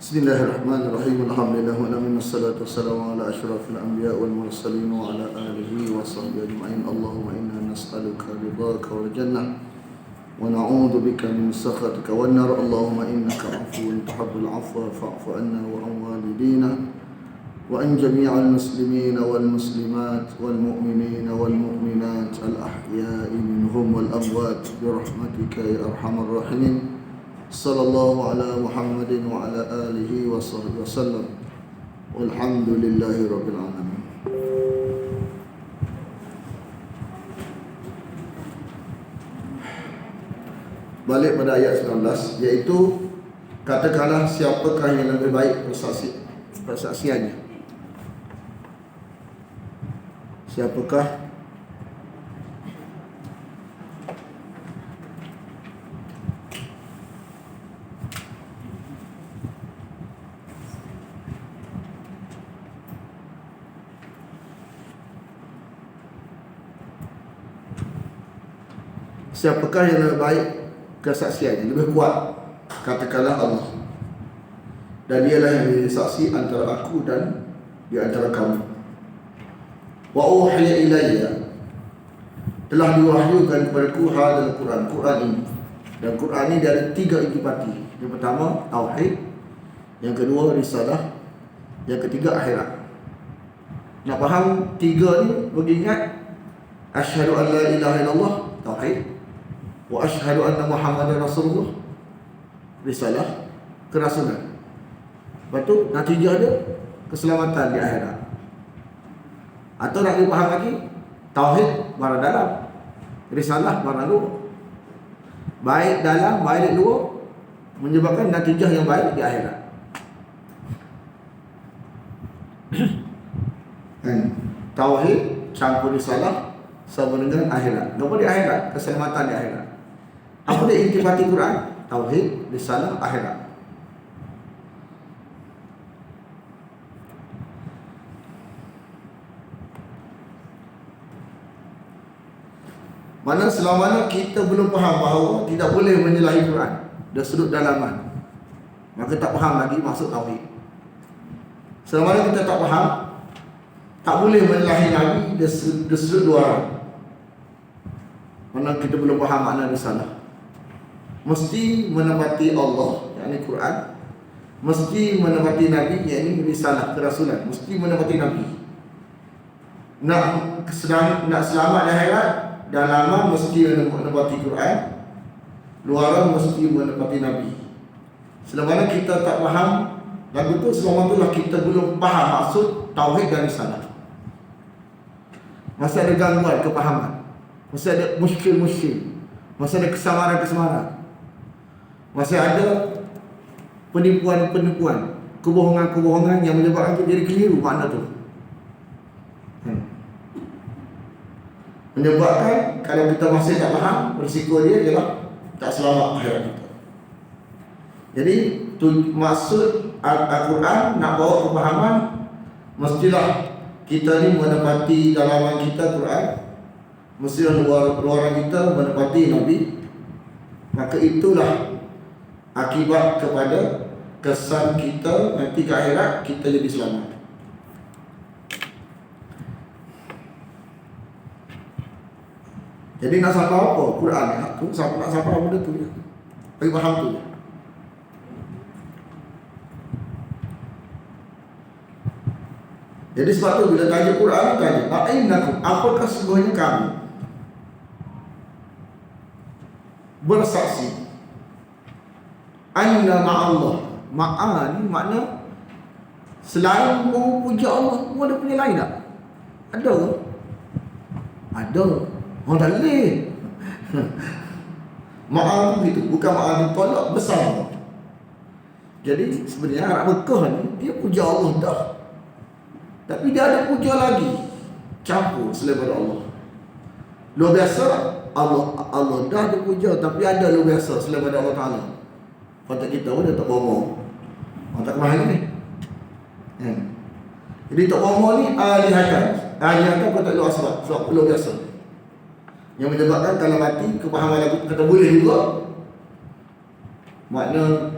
Bismillahirrahmanirrahim. Alhamdulillah wa alamin wassalatu wassalamu ala asyrafil anbiya wal mursalin wa ala alihi wa sahbihi ajma'in. Allahumma inna nas'aluka ridhaka wal jannah wa na'udzu bika min sakhatika wan nar. Allahumma innaka 'afuwun tuhibbul 'afwa fa'fu 'anna wa 'an walidina wa an jami'al muslimina wal muslimat wal mu'minina wal mu'minat al ahya'i minhum wal amwat bi rahmatika ya arhamar rahimin. Sallallahu ala Muhammadin wa ala alihi wa sahbihi wasallam. Walhamdulillahi rabbil alamin. Balik pada ayat 19, iaitu katakanlah siapakah yang lebih baik persaksiannya. Siapakah Siapakah yang lebih baik kesaksiannya, lebih kuat? Katakanlah Allah. Dan dialah yang menjadi saksi antara aku dan di antara kamu. Wa uhiya ilayya, telah diwahyukan kepadaku hadal Quran ini. Dan Quran ini dari 3 intipati. Yang pertama tauhid, yang kedua risalah, yang ketiga akhirat. Nak faham 3 ni, bagi ingat asyhadu an la ilaha illallah, tauhid, wa asyhadu anna Muhammadar Rasulullah, risalah, kerasulan. Lepas tu natijah dia keselamatan di akhirat. Atau nak dipaham lagi, tauhid barang dalam, risalah barang luar. Baik dalam, baik luar, menyebabkan natijah yang baik di akhirat. Tauhid campur risalah sama dengan akhirat. Apa di akhirat? Keselamatan di akhirat. Apa dia intipati Quran? Tauhid, risalah, akhirat. Mana selama kita belum faham bahawa tidak boleh menyalahi Quran dari sudut dalaman, maka tak faham lagi maksud tauhid. Selama kita tak faham, tak boleh menyalahi Nabi dari sudut luaran, mana kita belum faham makna risalah. Mesti menepati Allah, yakni Quran. Mesti menepati Nabi, yakni risalah, kerasulan. Mesti menepati Nabi. Nak selamat di akhirat, dalaman mesti menepati Quran, luaran mesti menepati Nabi. Selama kita tak faham lagu tu, selama itulah kita belum faham maksud tauhid dan risalah. Masih ada gangguan kepahaman, masih ada muskil-muskil, masih ada kesamaran-kesamaran, masih ada penipuan-penipuan, kebohongan-kebohongan yang menyebabkan kita jadi keliru makna tu. Menyebabkan kalau kita masih tak faham, risiko dia ialah tak selamat akhirat kita. Jadi maksud Al-Quran nak bawa kepahaman, mestilah kita ni menepati dalaman kita Quran, mestilah luaran kita menepati Nabi. Maka itulah akibat kepada kesan kita nanti ke akhirat kita jadi selamat. Jadi nak sampai apa Quran tu, nak sampai apa benda tu je. Bagi faham tu je. Jadi sebab tu bila tanya Quran, tanya a'innakum, apakah sesungguhnya kamu bersaksi anna ma'allah. Ma'a ni makna selain memuja Allah, pun ada punya lain tak? Ada ke? Ada. Orang tak boleh. Ma'a tu gitu, bukan ma'a ditolak besar. Jadi sebenarnya Arab Mekah ni dia puja Allah dah, tapi dia ada puja lagi campur selain daripada Allah. Luar biasa Allah dah dipuja, tapi ada luar biasa selain daripada Allah Ta'ala. Kata kita pun dia tak bohong. Orang tak kemana ni. Jadi tak bohong ni alihatan kau tak luar sebab luar biasa. Yang menyebabkan kalau mati kepahaman lagu kata boleh juga, makna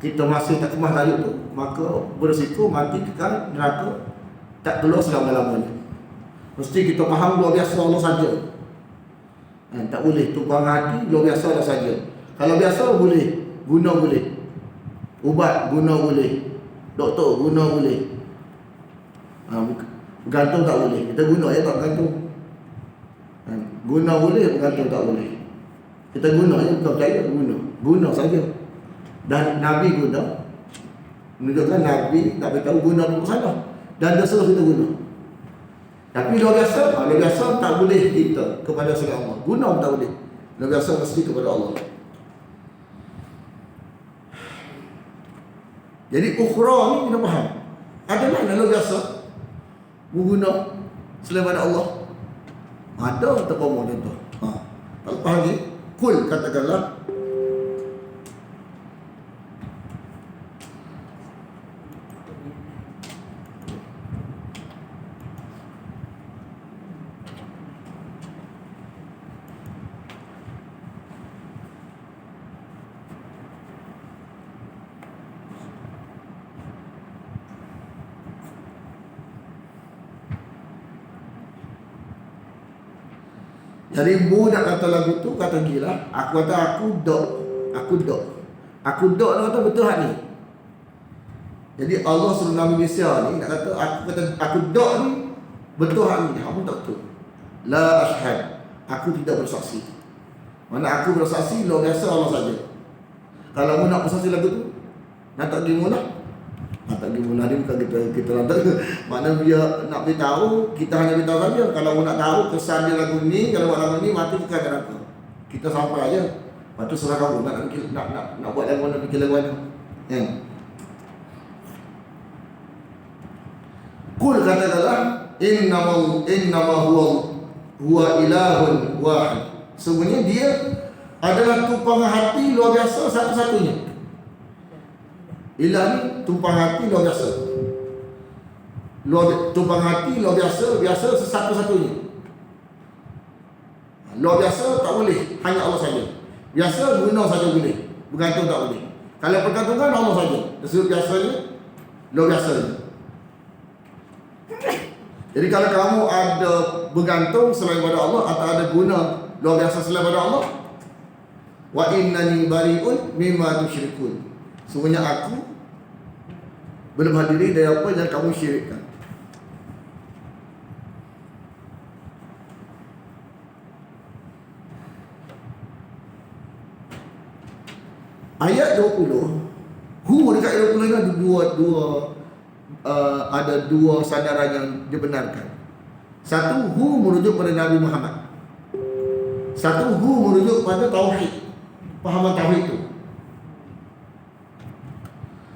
kita masih tak kemah kayu tu, maka berisiko mati kekal neraka, tak keluar selama-lamanya. Mesti kita faham luar biasa Allah saja. Tak boleh tumpang hati luar biasa Allah saja. Kalau biasa boleh, guna boleh, ubat guna boleh, doktor guna boleh, bergantung tak boleh. Kita guna tak bergantung. Guna boleh, bergantung tak boleh. Kita guna je, bukan percaya, guna saja. Dan Nabi guna, menunjukkan Nabi tak beritahu guna pun salah, dan dia suruh kita guna. Tapi luar biasa tak boleh kita kepada selain Allah. Guna pun tak boleh. Luar biasa mesti kepada Allah. Jadi ukhra ni kita faham. Ada mana luar biasa guna selain pada Allah? Ada atau kamu contoh? Tak faham lagi. Kul katakanlah, jadi mu nak kata lagu tu, kata gila. Aku kata aku dok. Aku dok nak kata betul hak ni. Jadi Allah suruh Nabi Isa ni nak kata aku dok ni betul hak ni. Aku tak betul. La ashhad. Aku tidak bersaksi. Mana aku bersaksi luar biasa Allah saja. Kalau mu nak bersaksi lagu tu, nak tak dimula. Tak dimula ni bukan kita lantak. Mana dia nak beritahu, kita hanya beritahu saja. Kalau mu nak tahu kesan dia lagu ni, kalau buat lagu ni mati ke neraka. Kita sampai aja. Lepas tu serah kamu nak buat lagu mana, fikir lagu mana. Kul katakanlah, innama huwa ilahun wahid. Sebenarnya dia adalah tumpang hati luar biasa satu-satunya. Ilah ni tumpang hati luar biasa. Tumpang hati luar biasa sesatu-satunya. Luar biasa tak boleh, hanya Allah saja. Biasa guna saja boleh, bergantung tak boleh. Kalau pergantungan Allah saja. Disebut biasanya luar biasa. Jadi kalau kamu ada bergantung selain pada Allah atau ada guna luar biasa selain pada Allah, wa innani bari'un mimma tusyrikun. Sebenarnya aku belum hadiri dari apa yang kamu syirikkan. Ayat 20, dekat ayat 20 ni ada dua sandaran yang dibenarkan. Satu, merujuk pada Nabi Muhammad. Satu, merujuk pada tauhid, pahaman tauhid itu.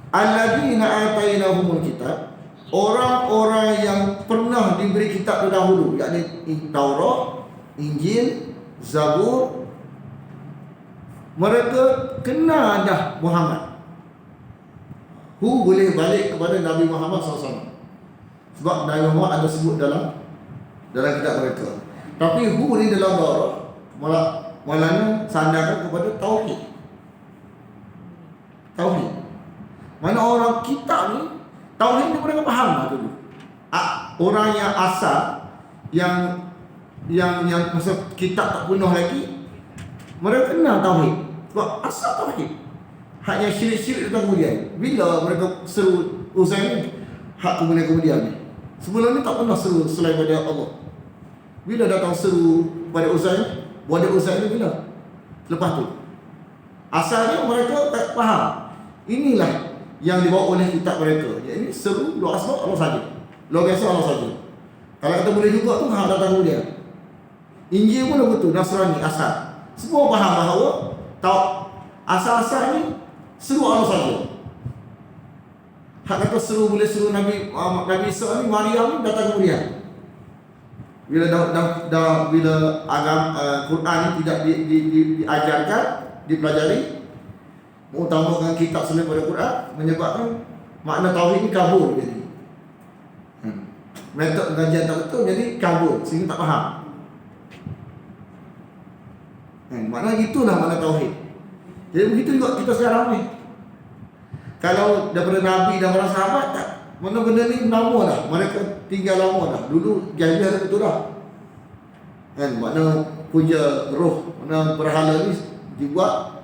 Alladzina atainahumul kitab, orang-orang yang pernah diberi kitab terdahulu, yakni Taurat, Injil, Zabur, mereka kenal dah Muhammad. Boleh balik kepada Nabi Muhammad SAW. Sebab Nabi Muhammad ada sebut dalam kitab mereka. Tapi ni dalam Taurat malahnya sandarkan kepada tauhid. Mana orang kita ni tauhid ni mereka faham lah dulu. Orang yang asal yang masa kitab tak penuh lagi, mereka kenal tauhid. Sebab asal tauhid. Haknya syirik-syirik datang kemudian. Bila mereka seru Uzair ni, hak kemudian ni. Sebelum ni tak pernah seru selain pada Allah. Bila datang seru pada Uzair, buat Uzair ni bila? Lepas tu. Asalnya mereka tak faham. Inilah yang dibawa oleh kitab mereka. Ini seru luar asal Allah saja. Luar biasa Allah saja. Kalau kita boleh juga tu hak datang kemudian. Injil pun betul, Nasrani asal. Semua faham bahawa asal-asal ni seru Allah saja. Hak kata seru boleh seru Nabi Isa ni, Maryam ni datang kemudian. Bila bila agama Quran ni tidak diajarkan, dipelajari, mengutamakan kitab selain pada Quran, menyebabkan makna tauhid ni kabur jadi. Metod pengajian tak betul, jadi kabur sehingga tak faham. Makna itulah makna tauhid. Jadi begitu juga kita sekarang ni. Kalau daripada Nabi dan para sahabat tak. Mana benda ni lama dah. Mereka tinggal lama dah. Dulu jahiliah betul dah. Kan, mana puja roh, mana berhala ni dibuat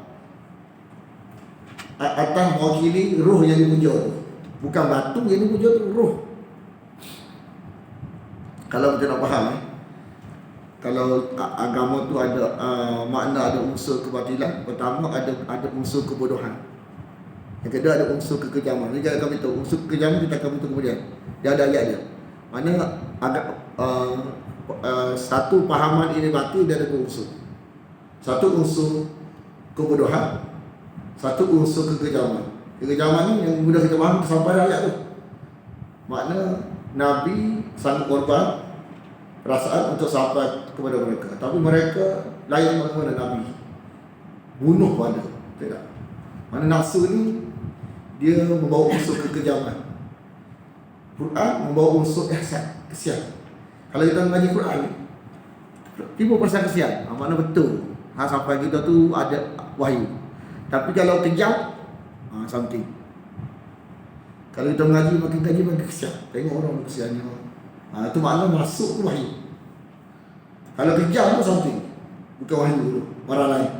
atas mewakili roh yang dipuja tu. Bukan batu yang dipuja tu, roh. Kalau kita nak faham kalau agama tu ada makna, ada unsur kebatilan. Pertama ada unsur kebodohan. Yang kedua ada unsur kekejaman. Ini jangan kami tahu unsur kekejaman, kita akan tahu kemudian. Dia ada ayat dia. Mana agak satu pahaman ini batil, dia ada dua unsur. Satu unsur kebodohan, satu unsur kekejaman. Kekejaman ni yang mudah kita faham sampai ayat tu. Makna Nabi sanggup korban perasaan untuk sampai kepada mereka, tapi mereka lain mana Nabi bunuh pada tidak. Mana nafsu ni dia membawa unsur kekejaman. Quran membawa unsur ihsan, kesian. Kalau kita mengaji Quran ni 50% kesian, makna betul. Sampai kita tu ada wahyu. Tapi kalau kejam, something. Kalau kita mengaji makin kesian. Tengok orang kesiannya. Itu makna masuk ke wahyu. Kalau kejam tu something, bukan wahyu dulu, orang lain.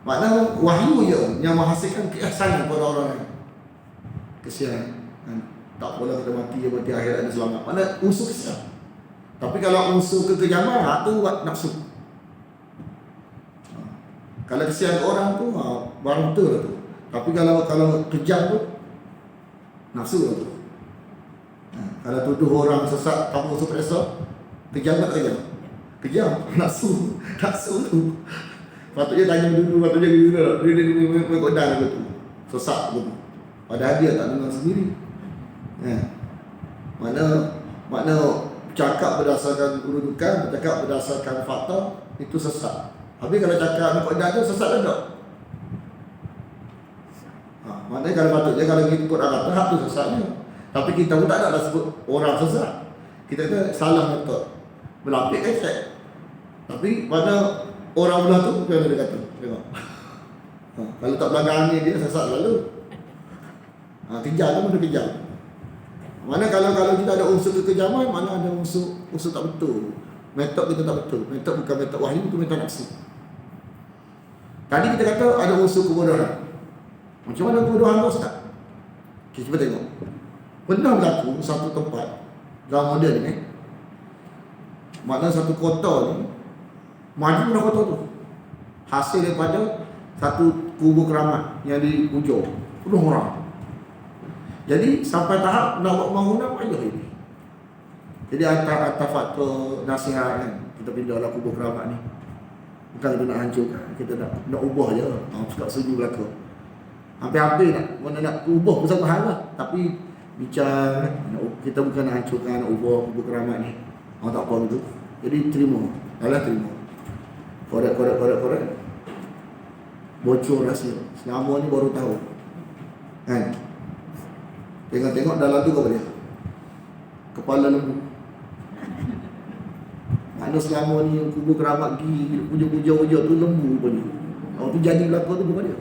Makna wahyu je yang menghasilkan keihsanan kepada orang lain. Kesian. Tak apalah kita mati akhirat ada selamat. Makna unsur kesian. Tapi kalau unsur kekejaman, tu nafsu. Kalau kesian orang tu barang betul lah tu. Tapi kalau kejam tu nafsu lah tu. Kalau tuduh orang sesat tanpa unsur perasa, kejam tak kejam? Kejam, nafsu tu. Patutnya tanya dulu, patutnya dia menggodam tu. Sesat tu. Padahal dia tak dengar sendiri. Makna cakap berdasarkan kedudukan, cakap berdasarkan fakta, itu sesat. Habis kalau cakap menggodam tu sesat tak? Maknanya kalau patutnya kalau kita ikut arah hak tu sesatnya. Tapi kita pun tak nak sebut orang sesat. Kita kata salah metod. Berlapik cek. Tapi pada orang belah tu apa dia kata? Tengok. Kalau tak belakang dia sesat lalu. Kejam tu mana kejam. Mana kalau kita ada unsur kekejaman, mana ada unsur tak betul. Metod kita tak betul. Metod bukan metod wahyu, itu metod nafsu. Tadi kita kata ada unsur kebodohan. Macam mana kebodohan tu Ustaz? Okay, cuba tengok. Pernah berlaku satu tempat dalam moden ni, makna satu kota ni maju dah kota tu, hasil daripada satu kubur keramat yang di ujung penuh orang. Jadi sampai tahap nak buat bangunan payah ini. Jadi atas faktor nasihat kan, kita pindahlah kubur keramat ni. Bukan kita nak hancurkan, kita nak ubah je. Cakap setuju belaka. Hampir-hampir nak ubah besar pahala. Tapi bicara kita bukan nak hancurkan, nak ubah kubur keramat ni. Tak apa gitu. Jadi terima. Alah terima. Korek. Bocor rahsia. Selama ni baru tahu. Kan? Tengok dalam tu apa dia? Kepala lembu. Mana selama ni kubur keramat pergi puja-puja tu lembu pun ni. Tu jadi belakang tu bukan dia.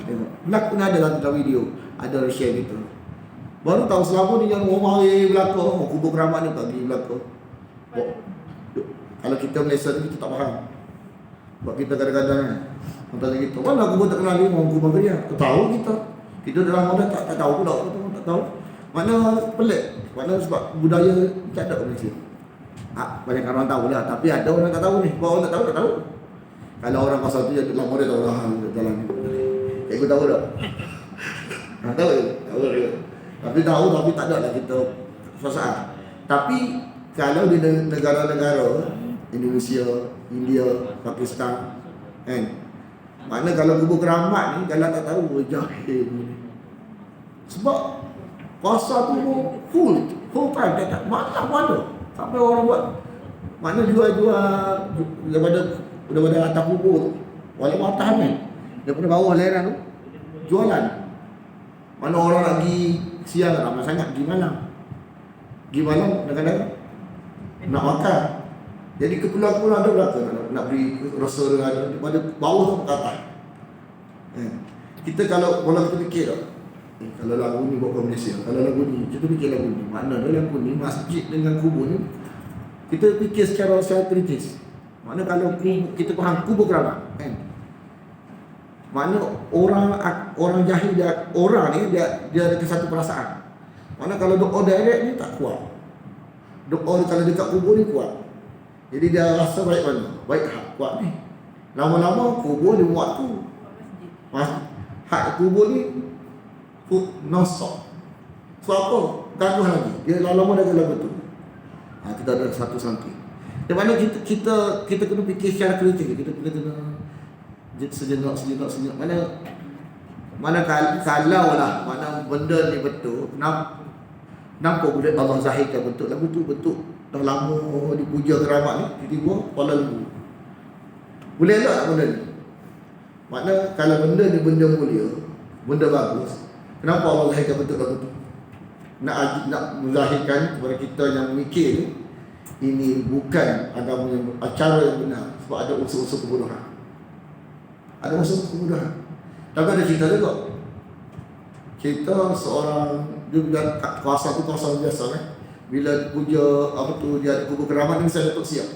Tengok. Belakang ada dalam video. Ada share gitu. Baru tahu selama ni yang orang mari belakang, kubur keramat ni pergi belakang. Kalau kita Malaysia ni kita tak faham. Sebab kita kadang-kadang tanya kita, mana kubur tak kenal dia, orang kubur dia. Tahu kita dalam modal tak tahu pula, tak tahu. Mana pelik. Mana sebab budaya tak ada Malaysia. Banyak orang tahu lah, tapi ada orang tak tahu ni. Kalau orang tak tahu. Kalau orang pasal tu dalam modal tahu lah jalan ni. Cikgu tahu tak? Tahu dia. Tapi tak ada lah kita perasaan. Tapi kalau di negara-negara Indonesia, India, Pakistan, kan? Makna kalau kubur keramat ni kalau tak tahu jahil ni. Sebab pasal tu full time tak mana sampai orang buat. Makna jual daripada atas kubur tu. Walaupun atas ni daripada bawah leran tu jualan. Mana orang nak pergi siang ramai sangat, pergi malam kadang-kadang nak makan. Jadi kepulang-kepulang ada belakang nak beri rasa daripada bawah tu ke atas. Kita kalau kita fikir tak? Kalau lagu ni buat kat Malaysia, kalau lagu ni, kita fikir lagu ni, mana ada lagu ni, masjid dengan kubur ni, kita fikir secara kritis. Mana kalau kita faham kubur keramat, kan? Mana orang jahil orang ni dia ada satu perasaan. Mana kalau doa direct ni tak kuat. Doa kalau dekat kubur ni kuat. Jadi dia rasa baik mana? Baik hak kuat ni. Lama-lama kubur dia buat tu. Hak kubur ni non-stop. So apa? Gaduh lagi. Dia lama-lama dah gaduh betul. Kita ada satu sangki. Di mana kita kena fikir secara kritik. Kita kena sejenak. Mana kalau lah mana benda ni betul, kenapa boleh Allah zahirkan betul lagu tu betul dah lama dipuja keramat ni tiba-tiba kepala lagu. Boleh tak benda ni? Makna kalau benda ni benda mulia, benda bagus, kenapa Allah zahirkan betul lagu tu? Nak menzahirkan kepada kita yang mikir ni, ini bukan agama yang acara yang benar, sebab ada unsur-unsur kebodohan. Ada unsur kebodohan. Tapi ada cerita juga. Cerita seorang dia kuasa biasa kan. Bila puja dia ada kubur keramat ni mesti ada tok siap.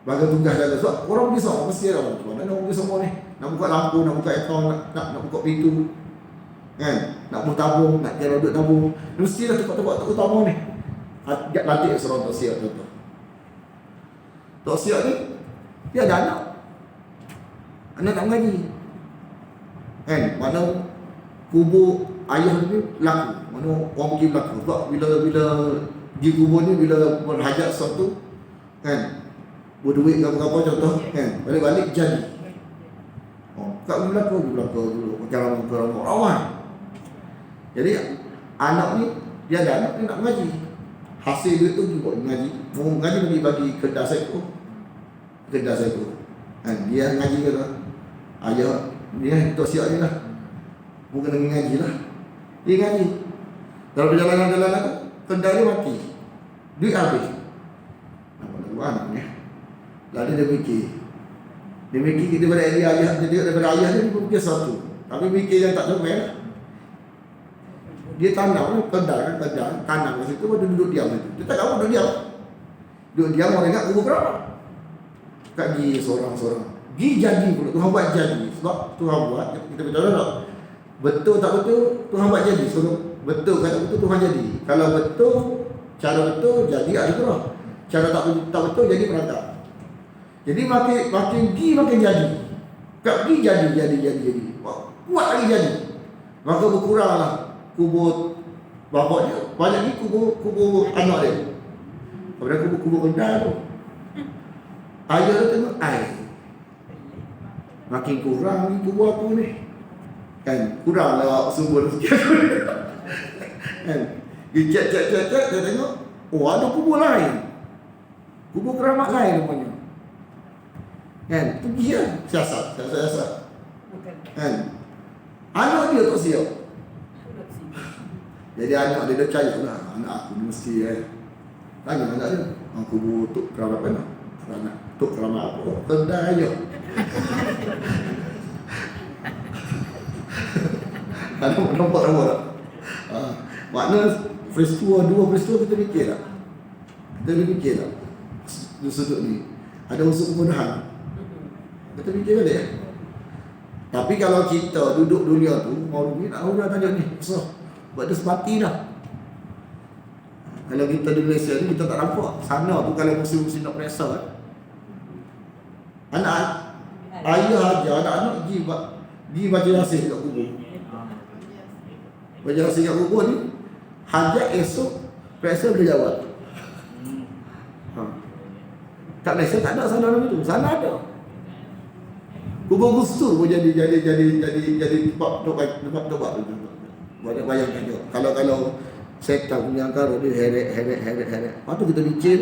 Bagai tugas dia sebab orang pergi semua mesti ada orang tua. Dan orang pergi semua ni nak buka lampu, nak buka aircon, nak buka pintu. Kan? Nak bertabung, nak kira duit tabung. Mesti ada tempat-tempat utama ni. Latih seorang tok siap tu. Tok siap ni dia ada anak. Anak tak mengaji. Kan? Mana kubur ayah ni laku. Mana orang pergi berlaku. Sebab bila di kubur ni bila berhajat sesuatu kan, berduit ke apa-apa contoh kan, balik-balik jadi. Tak berlaku dulu macam orang ramai. Jadi anak ni dia ada anak ni nak mengaji. Hasil duit tu dia buat mengaji. Mau mengaji bagi kedah seko. Kan dia mengaji ke tak? Ayah dia tok siap je lah. Bukan dengan ngaji lah. Dia ngaji. Dalam perjalanan tu kedai dia mati. Duit habis. Nampak lagu anak ni. Lalu dia fikir kita daripada ayah dia daripada ayah dia pun fikir satu. Tapi fikir yang tak comel lah. Dia tanam kedai tanam kat situ, dia duduk diam situ. Dia tak tahu duduk diam. Duduk diam orang ingat kubur keramat. Tak pergi seorang-seorang. Pergi jadi pula, Tuhan buat jadi. Sebab Tuhan buat, kita beritahu tak? Betul tak betul, Tuhan buat jadi. So, betul kata betul, Tuhan jadi. Kalau betul, cara betul, jadi akhirah. Cara tak betul, jadi berantak. Jadi makin pergi, makin jadi. Tak pergi, jadi. Kuat lagi jadi. Maka berkuranglah kubur bapak dia. Banyak ni kubur anak dia. Kemudian kubur rendah tu. Ayah dia tengok air. Makin kurang ni kubur aku ni. Kan, kuranglah sumber sikit. Kan, dia cek, dia tengok, oh ada kubur lain. Kubur keramat lain rupanya. Kan, pergi lah. Siasat. Kan, anak dia tak siap. Jadi anak dia percaya lah, anak aku ni mesti tanya anak dia, kubur tok keramat mana? Anak tok keramat apa? Kedai je. Ada nampak tak? Makna peristiwa kita fikir tak? Kita fikir tak? Di sudut ni ada unsur kemudahan. Kita fikir balik ya? Tapi kalau kita duduk dunia tu, mau rugi nak orang tanya ni, so buat dia sebati dah. Kalau kita di Malaysia ni kita tak nampak. Sana tu kalau musim-musim nak periksa anak ayah aja anak-anak pergi baca yasin kat kubur. Baca yasin kat kubur ni hajat esok periksa boleh jawab. Kat Malaysia tak ada sana macam tu. Sana ada. Kubur Gus Dur pun jadi tempat tobat. Banyak bayangkan je. Kalau setan punya angkara dia heret. Lepas tu kita licin.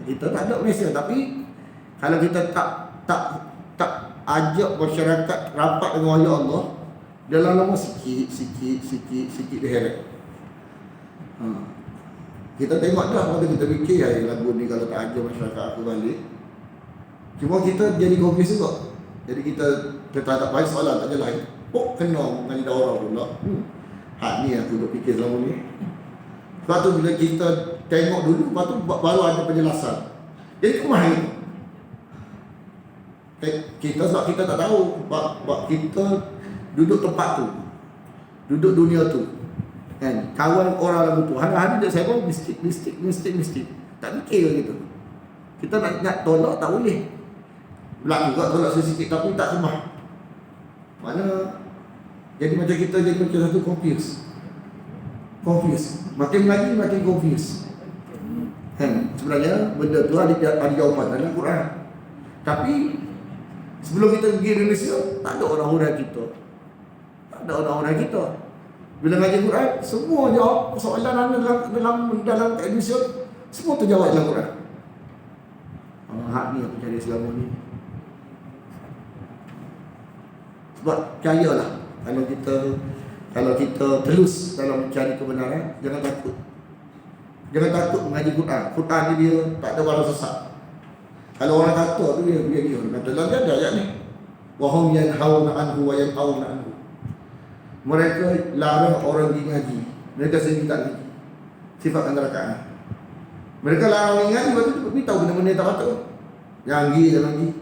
Kita tak ada Malaysia, tapi kalau kita tak ajak masyarakat rapat dengan wali Allah, dia lama sikit dia heret. Kita tengok dah pada kita fikir hari lagu ni kalau tak ajak masyarakat aku balik. Cuma kita jadi confuse juga. Jadi kita tak baik soalan, tak ada lain. Oh, kena mengaji daurah pula. Hak ni aku duk fikir selama ni. Lepas tu bila kita tengok dulu, lepas tu baru ada penjelasan. Jadi kemah itu. Sebab kita tak tahu, sebab kita duduk tempat tu, duduk dunia tu, kan? Kawan orang lagu tu, hari-hari dia saya pun mistik. Tak fikir gitu. Kita nak tolak tak boleh. Berlaku juga tolak sikit tapi tak semah. Mana jadi macam kita jadi macam satu confuse. Makin mengaji makin confuse. Kan? Sebenarnya benda tu ada jawapan dalam Quran. Tapi sebelum kita pergi Indonesia, tak ada orang-orang kita. Bila ngaji Quran, semua jawab soalan dalam Indonesia, semua terjawab dalam Quran. Hak ni aku cari selama ni. Sebab percayalah, kalau kita terus dalam mencari kebenaran, jangan takut. Jangan takut mengaji Quran. Quran ni dia tak ada barang sesat. Kalau orang kata tu dia kata dalam dia ada ayat ni. Wa hum yanhauna anhu wa yan'auna anhu. Mereka larang orang pergi ngaji. Mereka sendiri tak ngaji. Sifat rakaat. Mereka larang ngaji, lepas tu beritahu benda-benda tak patut. Jangan pergi.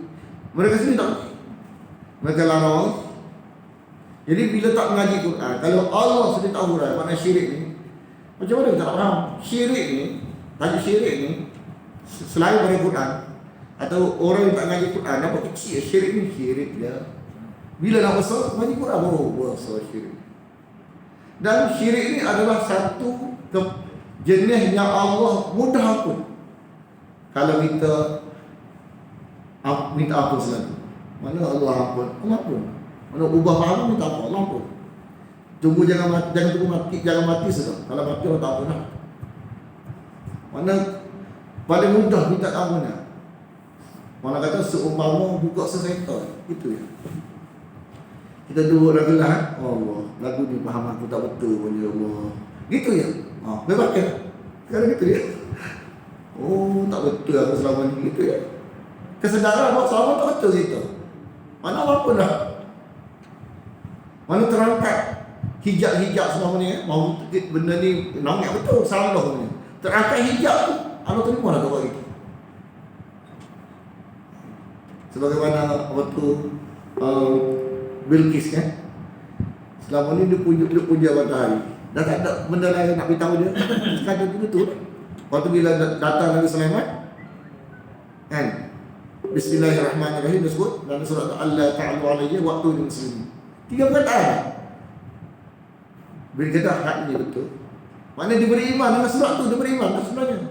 Mereka sendiri tak ngaji. Mereka larang. Jadi bila tak mengaji Quran, kalau Allah sendiri tahu mana syirik ni, macam mana kita tak faham? Syirik ni, tajuk syirik ni, selain pada Quran, atau orang yang tak mengaji Quran, nampak kecil syirik ni, syirik dia. Bila nak besar, mengaji Quran baru besar syirik. Dan syirik ni adalah satu jenis yang Allah mudah ampun. Kalau kita minta ampun selalu, mana Allah ampun? Allah ampun. Mana ubah faham minta apa? Allah ampun. Tunggu jangan tunggu mati, jangan mati sudah. Kalau mati orang tak ampun lah. Mana paling mudah minta ampun lah. Mana kata seumpama buka sesektor, itu ya. Kita duduk lagu lah, Allah, lagu ni faham aku tak betul pun ya Allah. Gitu ya. Memang ya. Sekarang gitu ya. Oh, tak betul aku selama ni gitu ya. Kesedaran bahawa selama tak betul gitu. Mana apa dah. Mana terangkat hijab selama ni, mau benda ni nampak betul, salah ni. Terangkat hijab tu, Allah terima lah kau itu. Sebagaimana apa tu Bilqis kan, selama ni dia puja matahari. Dah tak ada benda lain nak beritahu dia. Sekadar tu betul. Waktu bila datang Nabi Sulaiman, kan, Bismillahirrahmanirrahim disebut dalam surah Allah Ta'ala alayhi waktu di muslimin. 3 perkataan. Bila kata hak ini betul, mana dia beriman dengan surat tu, dia beriman tak sebenarnya.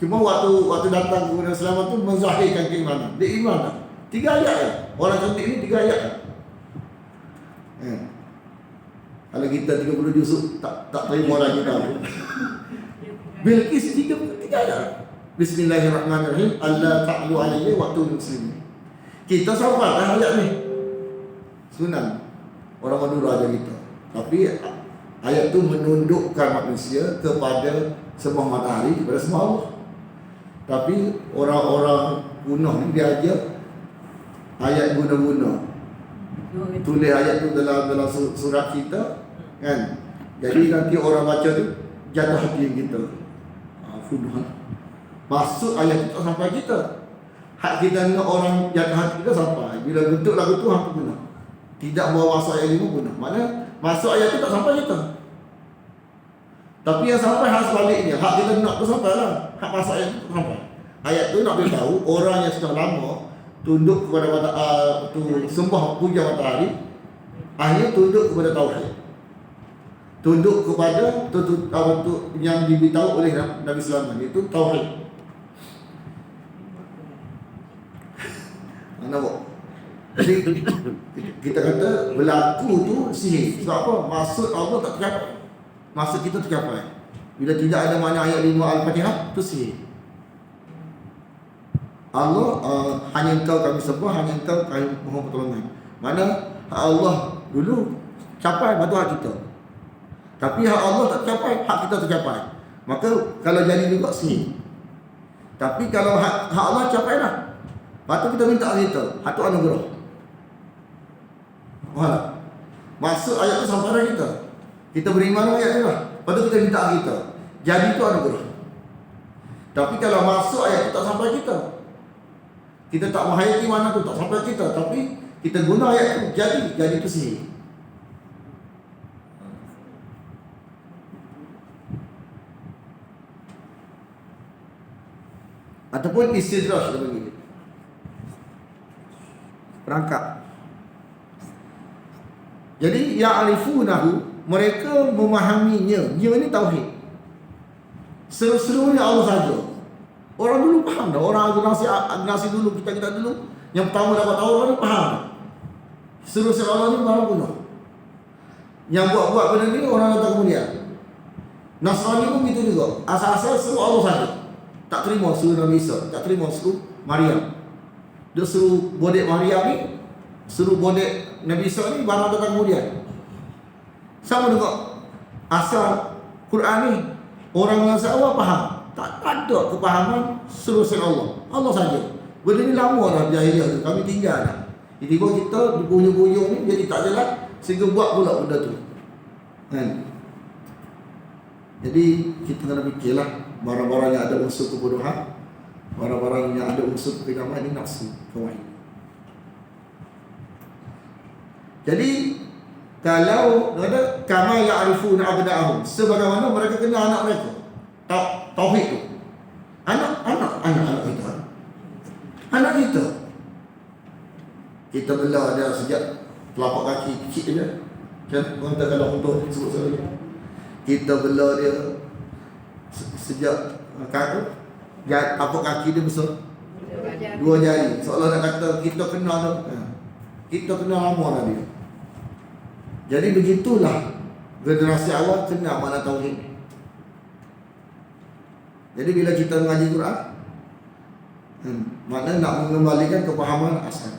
Cuma waktu datang kepada Sulaiman tu menzahirkan keimanan. Dia iman tak? 3 ayat ya. Orang cantik ni 3 ayat ya. Kalau kita 30 juzuk tak terima lagi dah. Bilqis 3 ayat. Bismillahirrahmanirrahim. Allah ta'lu alayhi waktu muslimin. Kita sampai dah ayat ni. Sunan orang Madura aja kita. Tapi ayat tu menundukkan manusia kepada sembah matahari, kepada sembah Allah. Tapi orang-orang kuno ni dia aja ayat guna-guna. Tulis ayat tu dalam surat kita, kan? Jadi nanti orang baca tu jatuh hati kita. Fuduhan. Maksud ayat itu tak sampai kita. Hak kita nak orang jatuh hati kita sampai. Bila bentuk lagu tu hampa guna. Tidak bawa masuk ayat 5 guna. Mana masuk ayat tu tak sampai kita. Tapi yang sampai hak sebaliknya. Hak kita nak tu sampai lah. Hak masuk ayat tu sampai. Ayat tu nak beritahu orang yang sudah lama tunduk kepada sembah puja matahari, akhirnya tunduk kepada tauhid. Tunduk kepada yang diberitahu oleh Nabi Sulaiman, itu tauhid. Nampak? Jadi kita kata berlaku tu sihir. Sebab apa? Maksud Allah tak tercapai. Maksud kita tercapai. Bila tidak ada makna ayat 5 Al-Fatihah, itu sihir. Allah hanya Engkau kami sembah, hanya Engkau kami mohon pertolongan. Mana hak Allah dulu capai, batu hak kita. Tapi hak Allah tak tercapai, hak kita tercapai. Maka kalau jadi juga sihir. Tapi kalau hak Allah capai lah, lepas tu kita minta kita, hak tu anugerah. Faham? Maksud ayat tu sampai pada kita. Kita beriman ayat tu lah. Lepas tu kita minta kita. Jadi tu anugerah. Tapi kalau masuk ayat tu tak sampai kita, kita tak menghayati mana tu, tak sampai kita. Tapi kita guna ayat tu, jadi tu sihir. Ataupun istidraj kita panggil, perangkap. Jadi ya'rifunahu, mereka memahaminya. Dia ni tauhid. Seru-serunya Allah saja. Orang dulu faham dah. Orang generasi dulu, kita dulu, yang pertama dapat tahu orang ni faham. Seru-seru Allah ni baru guna. Yang buat-buat benda ni orang datang kemudian. Nasrani pun gitu juga. Asal-asal seru Allah saja. Tak terima suruh Nabi Isa, tak terima suruh Maryam. Dia suruh bodek Maryam ni, suruh bodek Nabi Isa ni baru datang kemudian. Sama juga asal Quran ni, orang yang awal faham. Tak ada kepahaman suruh Allah. Allah saja. Benda ni lama dah jahiliah tu, kami tinggal dah. Jadi kita di hujung-hujung ni jadi tak jelas, sehingga buat pula benda tu. Kan? Jadi kita kena fikirlah, barang-barang yang ada unsur kebodohan, barang-barang yang ada unsur kegaman ini nafsu, kawain. Jadi kalau ada kama ya'rifuna abna'ahum, sebagaimana mereka kenal anak mereka. Tauhid tu. Anak kita. Anak kita. Kita bela dia sejak telapak kaki kecil dia. Kan orang tak kalau untuk sebut sekali. Kita bela dia sejak kaki, tapak kaki dia besar 2 jari. Seolah nak kata kita kenal dia. Kita kenal lama dah dia. Jadi begitulah generasi awal kenal mana tauhid. Jadi bila kita mengaji Quran, maknanya nak mengembalikan kepahaman asal.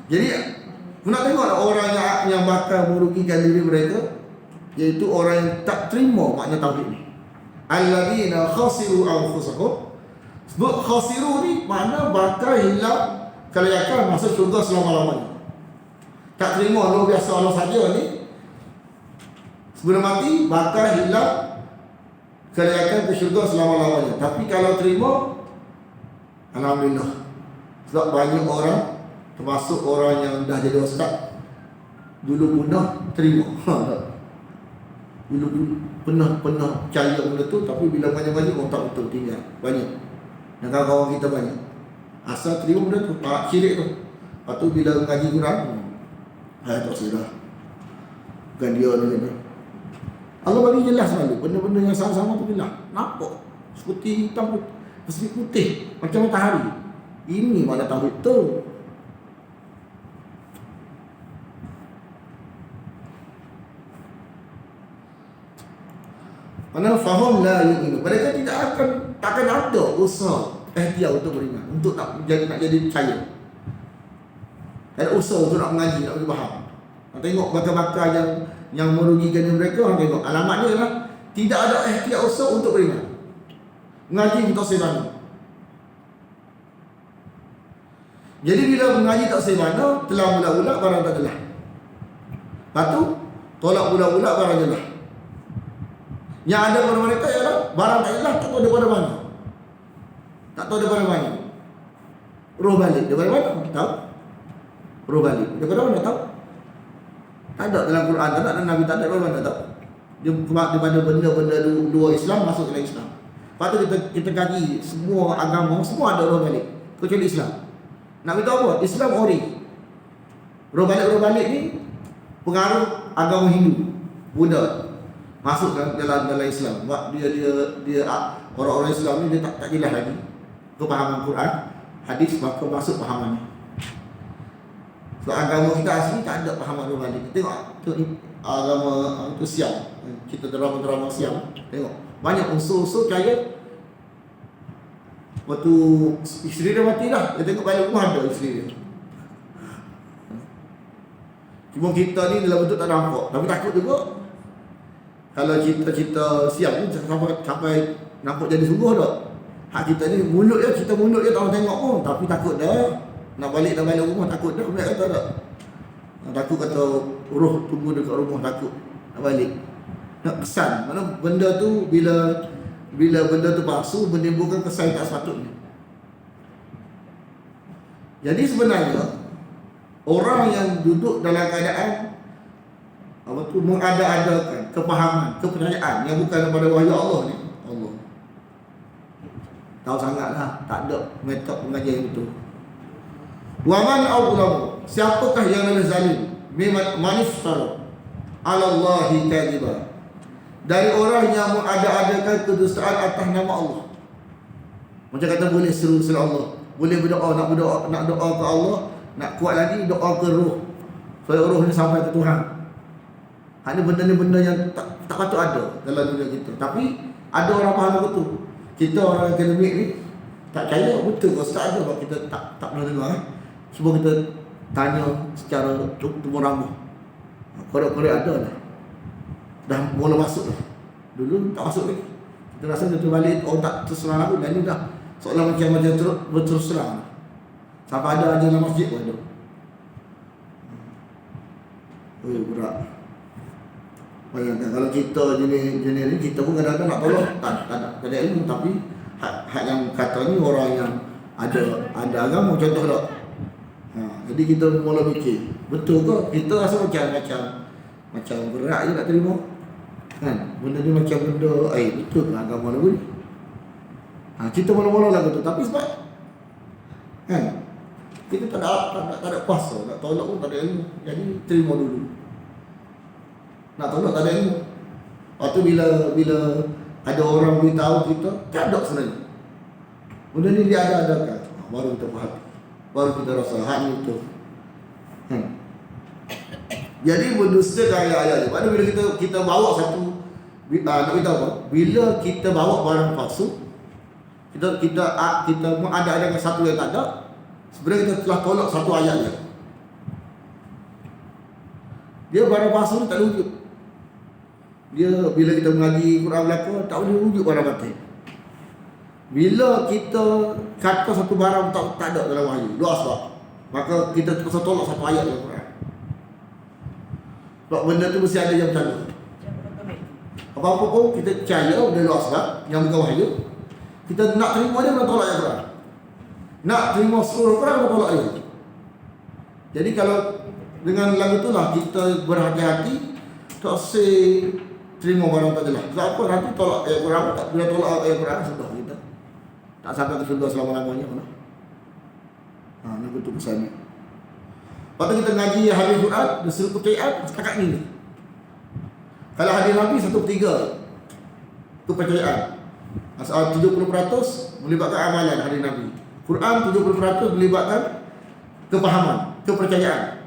Jadi nak tengok orang yang bakal merugikan diri mereka, iaitu orang yang tak terima makna tauhid ni. Alladzina khasiru anfusahum. Sebab khasiru ni makna bakal hilang kelayakan masuk syurga selama-lamanya. Tak terima luar biasa Allah saja ni, sebelum mati bakal hilang kelayakan ke syurga selama-lamanya. Tapi kalau terima, alhamdulillah. Sebab banyak orang, termasuk orang yang dah jadi ustaz, dulu pernah terima. Dulu pernah percaya benda tu, tapi bila banyak-banyak orang tak betul tinggal. Banyak. Dan kawan-kawan kita banyak. Asal terima benda tu, tak syirik tu. Lepas tu bila mengaji Quran, tak silap. Bukan dia ni. Allah bagi jelas selalu, benda-benda yang sama-sama tu jelas. Nampak seperti hitam seperti putih, macam matahari. Ini mana tauhid tu. Mana faham la yu'minu. Mereka takkan ada usaha ikhtiar untuk beriman, untuk nak jadi percaya. Ada usaha untuk nak mengaji, nak beri faham. Tengok bakal-bakal yang merugikan mereka, orang tengok alamatnya adalah tidak ada ikhtiar usaha untuk beriman. Mengaji tak sebana. Jadi bila mengaji tak sebana, telah bulat-bulat barang tak jelas. Lepas tu tolak bulat-bulat barang jelas. Yang ada pada mereka ialah barang tak jelas, tak tahu daripada mana. Tak tahu daripada mana. Roh balik daripada mana? Tahu? Roh balik daripada mana? Tahu? Tak ada dalam Quran, tak ada dalam Nabi, tak ada daripada mana? Tahu? Dia daripada benda-benda luar Islam masuk dalam Islam. Lepas tu kita kaji semua agama, semua ada roh balik kecuali Islam. Nak beritahu apa? Islam ori. Roh balik ni pengaruh agama Hindu, Buddha. Masuk dalam Islam. Sebab dia orang-orang Islam ni dia tak jelas lagi kepahaman Quran, hadis, maka masuk pahaman ni. Sebab agama kita asli tak ada pahaman roh balik. Tengok agama itu Siam. Kita drama-drama Siam. Tengok banyak unsur-unsur kaya. Waktu isteri dia mati dah, dia tengok balik rumah ada isteri dia. Cuma kita ni dalam bentuk tak nampak, tapi takut juga. Kalau cerita-cerita Siam ni sampai nampak jadi sungguh tak? Hak kita ni mulut je, kita mulut je tak orang tengok pun, tapi takut dah. Nak balik rumah takut dah. Umi kata tak. Takut kata roh tunggu dekat rumah, takut nak balik. Nak kesan. Mana benda tu bila benda tu palsu menimbulkan kesan tak sepatutnya. Jadi sebenarnya orang yang duduk dalam keadaan mengada-adakan kefahaman, kepercayaan yang bukan daripada wahyu Allah ni, Allah tahu sangatlah, tak ada metod pengajian yang betul. Wa man awlamu, siapakah yang lebih zalim man iftara ala Allahi kadhiba, dari orang yang mengada-adakan kedustaan atas nama Allah. Macam kata boleh seru Allah, boleh berdoa, nak doa ke Allah, nak kuat lagi doa ke roh, supaya roh ni sampai ke Tuhan. Hanya benda ni benda yang tak patut ada dalam dunia kita. Tapi ada orang faham betul. Kita orang akademik ni tak percaya betul ke ustaz ada, sebab kita tak pernah dengar. Cuba kita tanya secara tumbuh ramah. Korek-korek ada dah. Dah mula masuk dah. Dulu tak masuk lagi. Kita rasa dia terbalik, orang tak terserah lagi. Dan ni dah seolah macam berterus terang. Sampai ada aja dalam masjid pun ada. Berat. Bayangkan kalau kita jenis ni, kita pun kadang-kadang nak tolong, tak ada ilmu, tapi hak yang kata ni orang yang ada agama, contoh tak. Jadi kita mula fikir, betul ke? Kita rasa macam berat je nak terima. Kan? Benda ni macam benda, betul ke agama lagu ni? Kita mula-mula lagu tu, tapi sebab kan? Kita tak ada kuasa, nak tolak pun tak ada ilmu. Jadi terima dulu. Nak tolak tak ada ilmu. Lepas tu bila ada orang beritahu kita, tak ada sebenarnya. Benda ni dia ada-adakan. Baru kita faham. Baru kita rasa hak ni betul. Jadi berdustakan ayat-ayat ni. Pada bila kita bawa satu, nak beritahu apa? Bila kita bawa barang palsu, kita mengada-adakan satu yang tak ada, sebenarnya kita telah tolak satu ayat dia. Dia barang palsu ni tak ada wujud. Dia bila kita mengaji Quran belaka, tak boleh wujud barang batin. Bila kita kata satu barang tak ada dalam wahyu, dua sebab, maka kita terpaksa tolak satu ayat dalam Quran. Sebab benda tu mesti ada yang bercanda. Apa-apa pun kita percaya benda dua sebab yang bukan wahyu, kita nak terima dia, kita tolak ayat Quran. Nak terima seluruh Quran, kita tolak dia. Jadi kalau dengan lagu itulah kita berhati-hati, tak terima barang tak jelas. Sebab apa? Nanti tolak ayat Quran, tak bila tolak ayat Quran sudah kita tak sampai ke surga selama-lamanya. Ni betul pesan ni. Lepas tu kita ngaji hadis Quran, disuruh percayaan setakat ni. Kalau hadis Nabi 1/3 kepercayaan. Asal 70% melibatkan amalan hadis Nabi. Quran 70% melibatkan kepahaman, kepercayaan.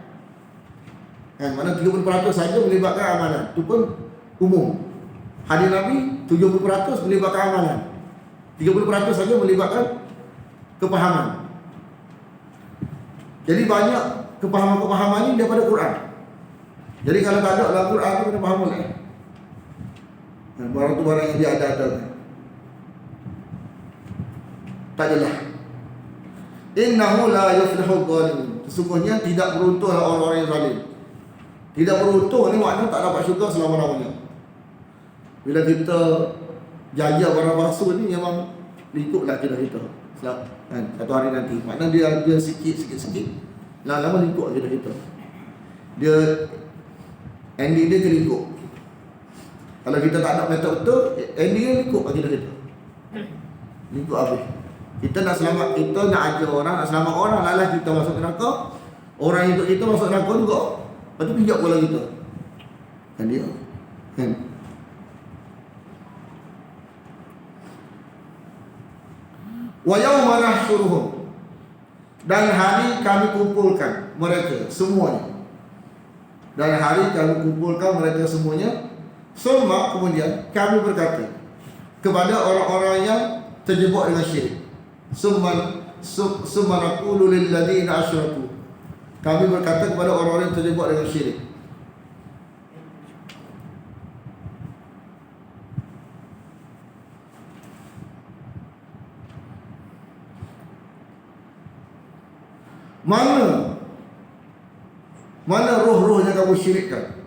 Mana 30% saja melibatkan amalan. Itu pun umum. Hadis Nabi 70% melibatkan amalan. 30% saja melibatkan kepahaman. Jadi banyak kepahaman-kepahaman ini daripada Quran. Jadi kalau tak ada dalam Quran itu kena faham boleh. Barang tu barang yang dia ada. Tak adalah. Innahu la yuflihu dhalimun. Sesungguhnya tidak beruntunglah orang-orang yang zalim. Tidak beruntung ni maknanya tak dapat syurga selama-lamanya. Bila kita jaya barang palsu ni memang lingkuplah kita. Kan? Satu hari nanti. Maknanya dia sikit, lama-lama lingkup kita. Dia ending dia lingkup. Kalau kita tak ada metode betul, ending dia lingkup kita. Lingkup habis. Kita nak selamat, kita nak ajar orang, nak selamat orang, lalah kita masuk neraka. Orang yang ikut kita masuk neraka juga. Lepas tu pijak bola kita. Kan dia. Kan? Wa yawma nahsyuruhum, dan hari kami kumpulkan mereka semuanya. Dan hari kami kumpulkan mereka semuanya. Semua kemudian kami berkata kepada orang-orang yang terjebak dengan syirik. Summa naqulu lil ladzina asyraku. Kami berkata kepada orang-orang yang terjebak dengan syirik. Mana roh-roh yang kamu syirikkan,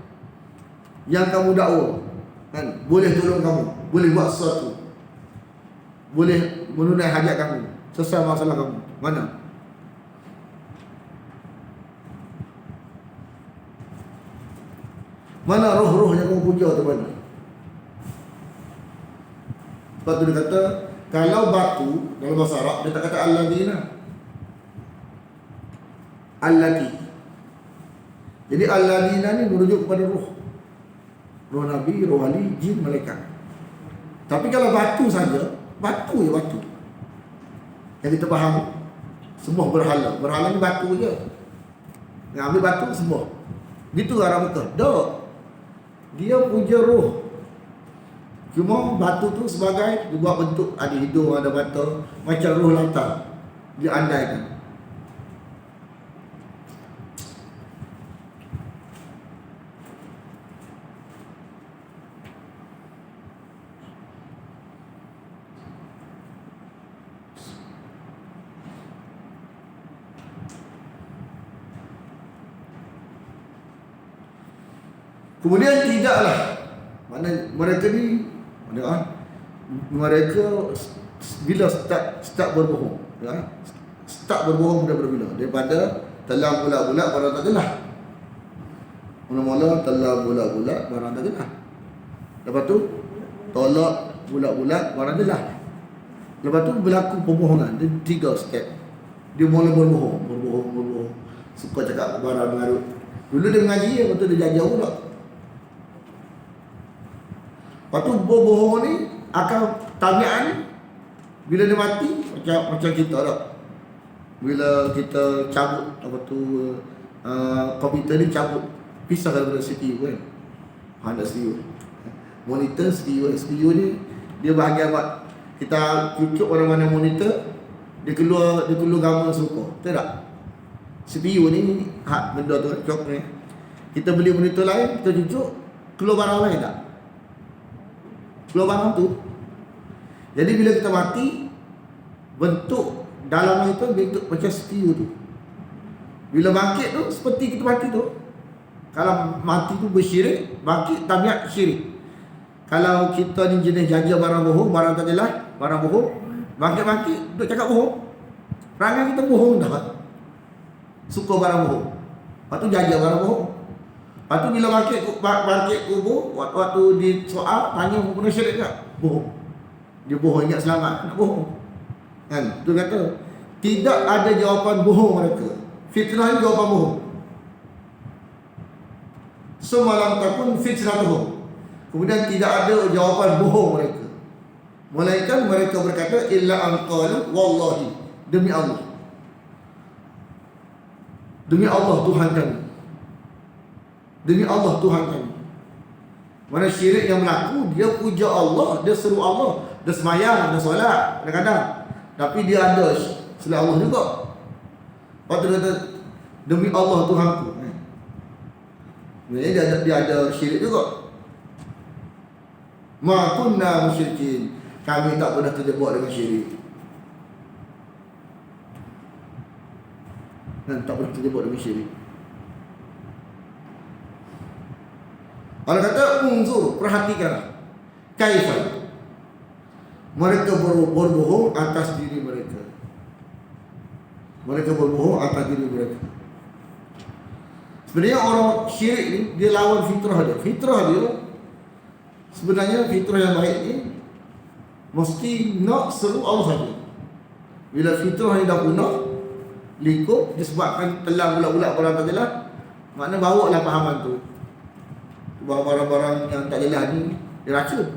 yang kamu dakwa, kan? Boleh tolong kamu, boleh buat sesuatu, boleh menunai hajat kamu, selesai masalah kamu. Mana? Mana roh-roh yang kamu puja tu mana? Sebab tu dia kata, kalau batu dalam bahasa Arab dia tak kata alladina, allati. Jadi alladina ni merujuk kepada roh. Roh Nabi, roh wali, jin, malaikat. Tapi kalau batu saja, batu je batu. Yang kita faham semua berhala. Berhala ni batu je. Yang ambil batu semua. Gitu arah Mekah. Tak. Dia puja roh. Cuma batu tu sebagai dibuat bentuk ada hidung, ada mata, macam roh lantar. Dia andaikan. Kemudian tidaklah, mana mereka ni, mereka bila start berbohong, ya? Start berbohong bila daripada telah bulat-bulat barang tak jelas. Mula-mula telah bulat-bulat barang tak jelas. Lepas tu tolak bulat-bulat barang jelas. Lepas tu berlaku pembohongan. Dia 3 step. Dia mula berbohong. Suka cakap barang mengarut. Dulu dia mengaji, lepas tu dia jauh tak. Lepas tu berbohong ni akan tabiat ni bila dia mati macam kita tak. Bila kita cabut apa tu komputer ni cabut, pisah daripada CPU kan. Ada CPU. Monitor CPU ni dia bahagian buat kita cucuk mana-mana monitor, dia keluar gambar serupa. Betul tak? CPU ni benda tu cok ni. Kita beli monitor lain, kita cucuk keluar barang lain tak? Keluar barang tu. Jadi bila kita mati, bentuk dalam itu bentuk macam CPU tu. Bila bangkit tu seperti kita mati tu. Kalau mati tu bersyirik, bangkit tabiat syirik. Kalau kita ni jenis jaga barang bohong, barang tak jelas, barang bohong, bangkit duk cakap bohong. Perangai kita bohong dah. Suka barang bohong. Lepas tu jaga barang bohong. Lepas tu bila bangkit kubur, waktu di soal tanya guna syirik tak? Bohong. Dia bohong, ingat selamat, nak bohong. Kan? Tu kata tidak ada jawapan bohong mereka. Fitnah ni jawapan bohong. Semalam takun fitnatuhum. Kemudian tidak ada jawapan bohong mereka. Melainkan mereka berkata illa an qalu wallahi, demi Allah. Demi Allah Tuhan kami. Demi Allah Tuhan kami. Mana syirik yang berlaku, dia puja Allah, dia seru Allah, dia semayang, dia solat kadang-kadang. Tapi dia ada selain Allah juga. Lepas tu dia kata demi Allah Tuhanku. Sebenarnya dia ada syirik juga. Ma kunna musyrikin. Kami tak pernah terjebak dengan syirik. Dan tak pernah terjebak dengan syirik. Allah kata unzur, perhatikan kaifan mereka berbohong atas diri mereka. Mereka berbohong atas diri mereka. Sebenarnya orang syirik ni dia lawan fitrah dia. Fitrah dia sebenarnya fitrah yang baik ni mesti nak seru Allah saja. Bila fitrah ni dah punah, lingkup disebabkan telah bulat-bulat barang tak jelas, makna bawa lah pahaman tu. Barang-barang yang tak jelas ni dia racun.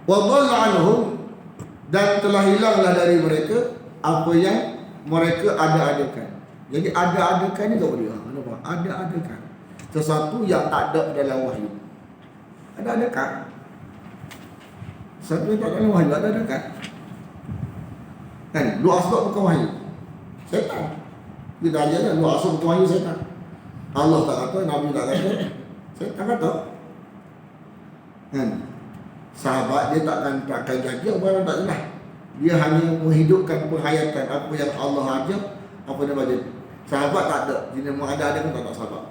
Wa dhalla anhum, dan telah hilanglah dari mereka apa yang mereka ada-adakan. Jadi ada-adakan ni tak boleh. Kenapa? Ada-adakan sesuatu yang tak ada dalam wahyu. Ada-adakan sesuatu yang tak ada dalam wahyu, ada-adakan. Kan? Dua asbab bukan wahyu. Syaitan. Dia dah ajar dua asbab bukan wahyu syaitan. Allah tak kata, Nabi tak kata, syaitan kata. Kan? Sahabat dia takkan jaga barang tak jelas. Dia hanya menghidupkan penghayatan apa yang Allah ajar, apa dia baca. Sahabat tak ada. Dia memang ada pun tak ada sahabat.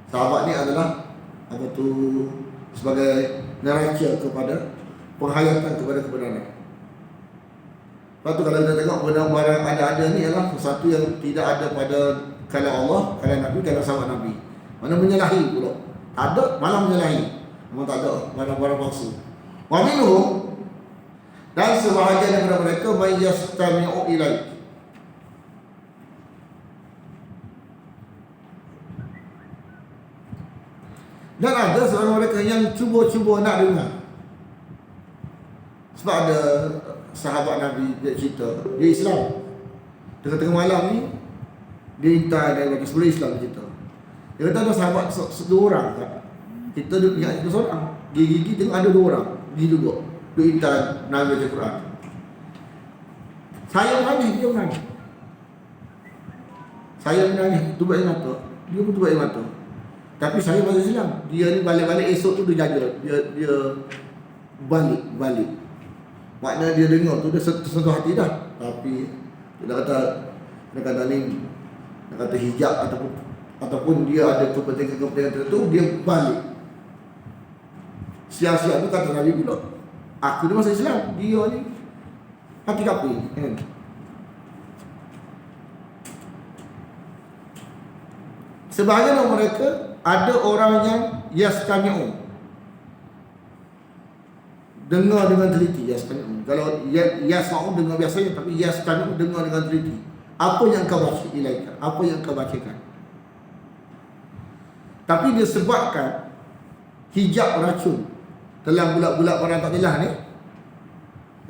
Sahabat ni adalah apa tu, sebagai neraca kepada penghayatan kepada kebenaran. Lepas tu kalau kita tengok barang-barang ada-ada ni adalah sesuatu yang tidak ada pada kalam Allah, kalam Nabi, kalam sahabat Nabi. Mana menyalahi pula. Tak ada, malah menyalahi. Memang tak ada barang-barang palsu. Wa minhum, dan sebahagian daripada mereka may yastami'u ilaik. Dan ada seorang mereka yang cuba-cuba nak dengar. Sebab ada sahabat Nabi dia cerita, dia Islam. Tengah-tengah malam ni dia hantar dia bagi sebelum Islam dia cerita. Dia kata ada sahabat dua orang tak? Kita ingat itu seorang. Gigi tengok ada dua orang. Dia juga. Dia hantar Nabi baca Quran. Saya menangis, dia menangis. Saya menangis, tubuh air mata. Dia pun tubuh air mata. Tapi saya baca Islam. Dia ni balik-balik esok tu dia jaga. Dia balik. Maknanya dia dengar tu dia tersentuh hati dah. Tapi dia kata ni, dia kata hijab ataupun dia ada kepentingan tertentu, dia balik. Sia-sia tu kata Nabi pula, aku ni masuk Islam, dia ni hati kapi kan? Sebahagian dari mereka ada orang yang yastami'u, dengar dengan teliti. Yastami'u, kalau yasma'u dengar biasanya, tapi yastami'u dengar dengan teliti. Apa yang kau baca ilaika, apa yang kau bacakan. Tapi disebabkan hijab racun dalam bulat-bulat orang tak jelas ni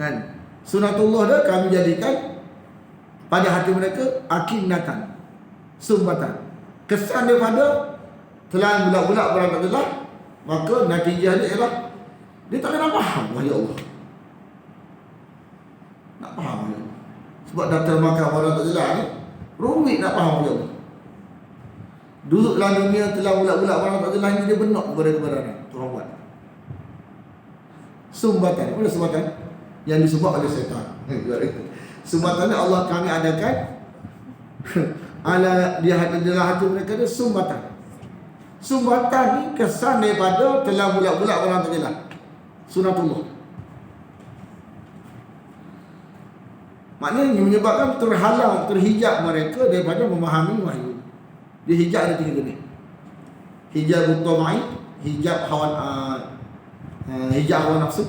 kan, sunatullah dah kami jadikan pada hati mereka akinatan, sumbatan, kesan daripada telan bulat-bulat orang tak jelas. Maka natijah dia ialah dia tak nak faham wahyu Allah. Nak faham wahyu Allah. Sebab dah termakan orang tak jelas ni, rumit nak faham wahyu Allah. Duduk dalam dunia telan bulat-bulat orang tak jelas ni, dia benak kepada kebenaran Tuhan buat. Sumbatan, apa sumbatan? Yang disebut oleh syaitan. Sumbatannya Allah kami adakan ala dia dalam hati mereka ada sumbatan. Sumbatan ni kesan daripada telah bulat-bulat orang tak jelas. Sunatullah. Maknanya menyebabkan terhalang, terhijab mereka daripada memahami wahyu. Dia hijab ada tiga jenis. Hijab utama'i, hijab hijab hawa nafsu,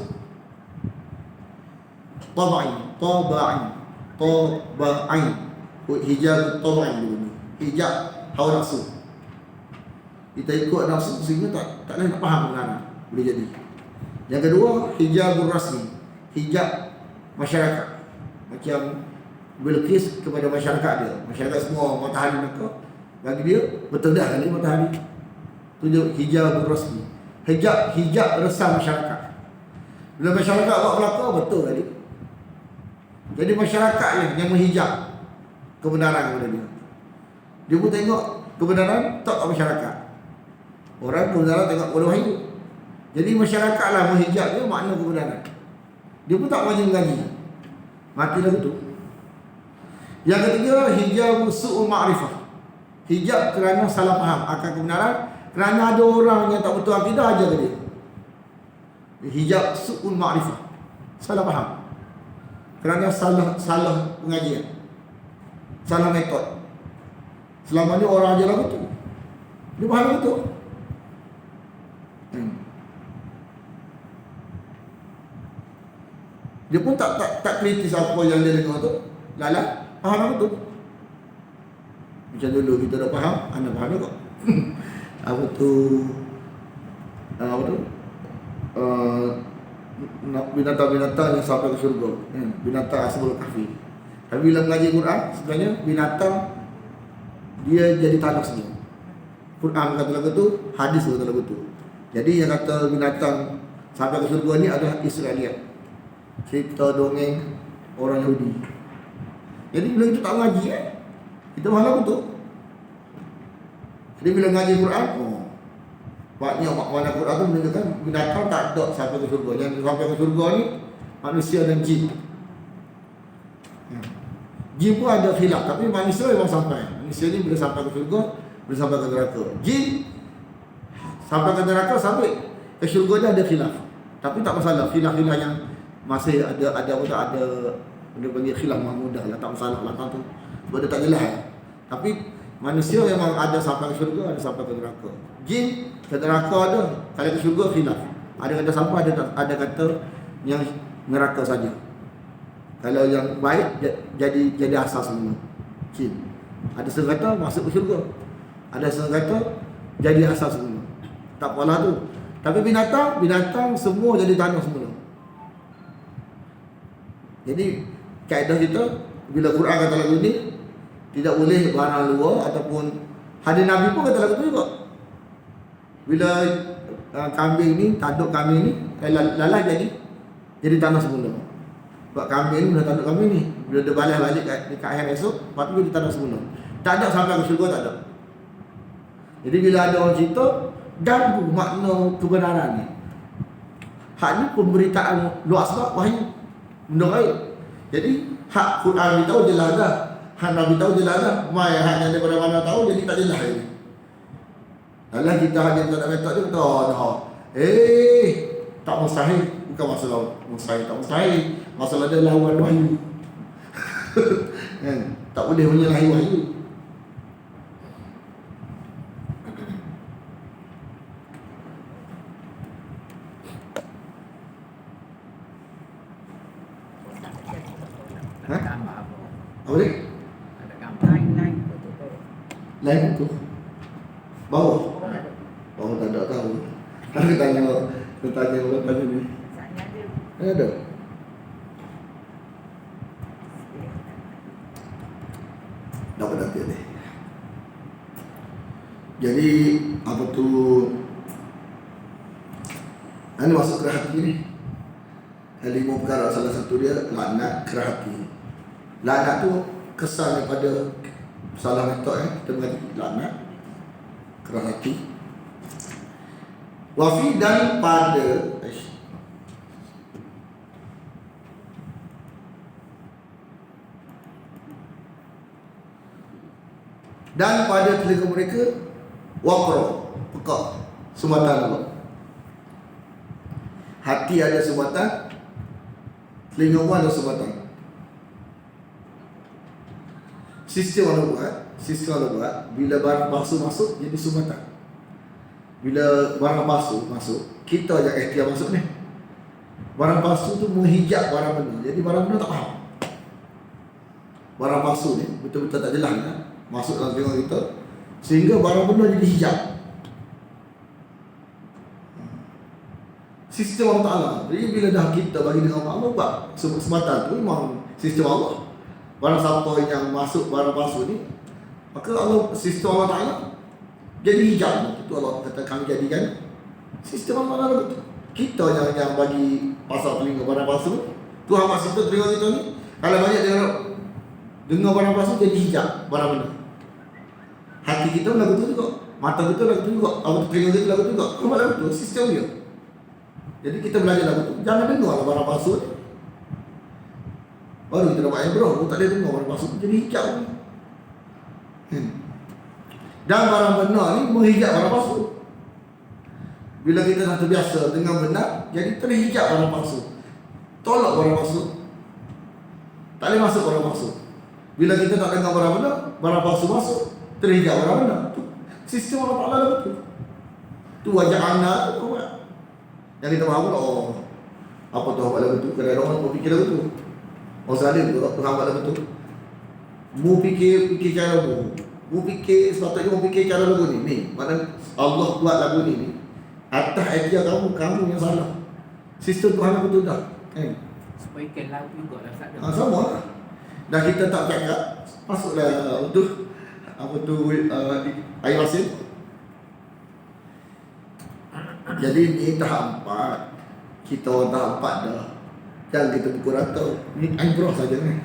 tabai, hijab tabai dulu. Hijab hawa nafsu. Kita ikut nafsu sehingga tak nak faham benar. Boleh jadi. Yang kedua, hijabur rasmi, hijab masyarakat. Macam Bilqis kepada masyarakat dia. Masyarakat semua matahari mereka, bagi dia bertedah kali matahari. Itu hijabur rasmi. Hijab resam masyarakat. Bila masyarakat buat belaka, betul tadi. Jadi masyarakat yang menghijab kebenaran kepada dia. Dia pun tengok kebenaran, tak masyarakat. Orang kebenaran tengok kepada wahyu. Jadi masyarakatlah menghijab dia makna kebenaran. Dia pun tak wajib mengaji. Matilah itu. Yang ketiga, hijab su'ul ma'rifah. Hijab kerana salah faham akan kebenaran. Kerana ada orang yang tak betul akidah aja ke dia. Hijab su'ul ma'rifah, salah faham. Kerana salah pengajian, salah metod. Selama ni orang ajar betul, dia faham betul. Dia pun tak kritis apa yang dia dengar tu. Lala faham betul. Macam dulu kita dah faham, anda faham kok. Apa tu binatang-binatang yang sampai ke syurga, binatang Ashabul Kahfi. Tapi bila mengaji Quran, sebenarnya binatang dia jadi tanah semua. Quran kata lagu tu, hadis kata lagu tu. Jadi yang kata binatang sampai ke syurga ni adalah Israeliat. Cerita dongeng orang Yahudi. Jadi bila kita tak ngaji kita malah betul. Jadi bila ngaji Quran, maknanya makna Quran tu menunjukkan binatang tak ada sampai ke surga. Yang sampai ke surga ni manusia dan jin. Jin pun ada khilaf, tapi manusia memang sampai. Manusia ni bila sampai ke surga, bila sampai ke neraka. Jin sampai ke neraka, sampai ke syurga dia ada khilaf. Tapi tak masalah, khilaf-khilaf yang masih ada dia panggil khilaf mudah lah, tak masalah lah tu. Sebab dia tak jelas. Tapi manusia memang ada sampai ke syurga, ada sampai ke neraka. Jin ke neraka ada, kalau ke syurga khilaf. Ada kata sampai, ada kata yang neraka saja. Kalau yang baik jadi asas semua. Jin. Ada setengah kata masuk ke syurga. Ada setengah kata jadi asas semua. Tak apalah tu. Tapi binatang semua jadi tanah semula. Jadi kaedah kita bila Quran kata lagu ni tidak boleh barang luar ataupun hadis Nabi pun kata lagu tu juga. Bila kambing ni, tanduk kambing ni lalah jadi tanah semula. Sebab kambing ni dah tanduk kambing ni, bila dia balik dekat akhir esok, lepas tu dia tanah semula. Tak ada sampai ke syurga, tak ada. Jadi bila ada orang cerita ganggu makna kebenaran ni. Hak ni pemberitaan luar sebab wahyu. Benda baik. Jadi hak Quran beritahu jelas dah. Hak Nabi tahu jelas dah. Mai hak yang daripada mana tahu jadi tak jelas lagi. Alah kita hanya tak nak minta dia dah. Tak mustahil. Bukan masalah mustahil, tak mustahil. Masalah dia lawan wahyu. Kan? Tak boleh menyalahi wahyu. Apa ni? Ada gambar lain betul. Lain tu. Bawah. Bawah tak ada tahu. Aku tanya orang tanya ni. Saya ada. Ada. Dapat nanti ni. Jadi apa tu? Ini masuk ke hati ni. Ada 5 perkara, salah satu dia laknat ke hati. Laknat tu kesan daripada salah metode kita mengerti laknat keras hati. Wafi dan pada dan pada telinga mereka waqra, pekak, sumbatan Allah. Hati ada sumbatan, telinga pun ada sumbatan. Sistem Allah buat, bila barang palsu masuk jadi sumbatan. Bila barang palsu masuk, kita je ikhtiar masuk ni. Barang palsu tu menghijab barang benar. Jadi barang benar tak faham. Barang palsu ni betul-betul tak jelas kan? Masuk dalam telinga kita sehingga barang benar jadi hijab. Sistem Allah Ta'ala. Jadi bila dah kita bagi dengan Allah buat semata tu memang sistem Allah. Barang siapa yang masuk barang palsu ni, maka Allah, sistem Allah Ta'ala jadi hijab. Itu Allah kata kami jadikan sistem Allah Ta'ala betul. Kita yang bagi pasal telinga barang palsu, Tuhan masih tu telinga kita ni. Kalau banyak dengar barang palsu jadi hijab barang benar. Hati kita lagu tu juga, mata kita lagu tu juga, telinga kita lagu tu juga. Kalau lagu tu sistem dia. Jadi kita belajar lagu tu, jangan dengar barang palsu ni. Baru kita dapat ibrah, tak ada dengar barang palsu jadi hijab ni. Dan barang benar ni menghijab barang palsu. Bila kita dah terbiasa dengan benar, jadi terhijab barang palsu. Tolak barang palsu. Tak boleh masuk barang palsu. Bila kita tak dengar barang benar, barang palsu masuk, terhijab barang benar. Sistem Allah Ta'ala betul. Tu wajah anak tu buat. Yang kita faham apa tu buat lagu tu. Kadang-kadang orang berfikir lagu tu. Orang salim tu Tuhan buat lagu tu. Mu fikir cara mu. Mu fikir sepatutnya mu fikir cara lagu ni. Ni, mana Allah buat lagu ni. Atas idea kamu yang salah. Sistem Tuhan lagu tu dah. Supaya kan lagu juga lah tak ada. Sama lah. Dah kita tak cakap, masuklah untuk apa tu air masin. Jadi ni tahap 4. Kita orang tahap 4 dah. Jangan kita pukul rata. Ni ibrah saja ni.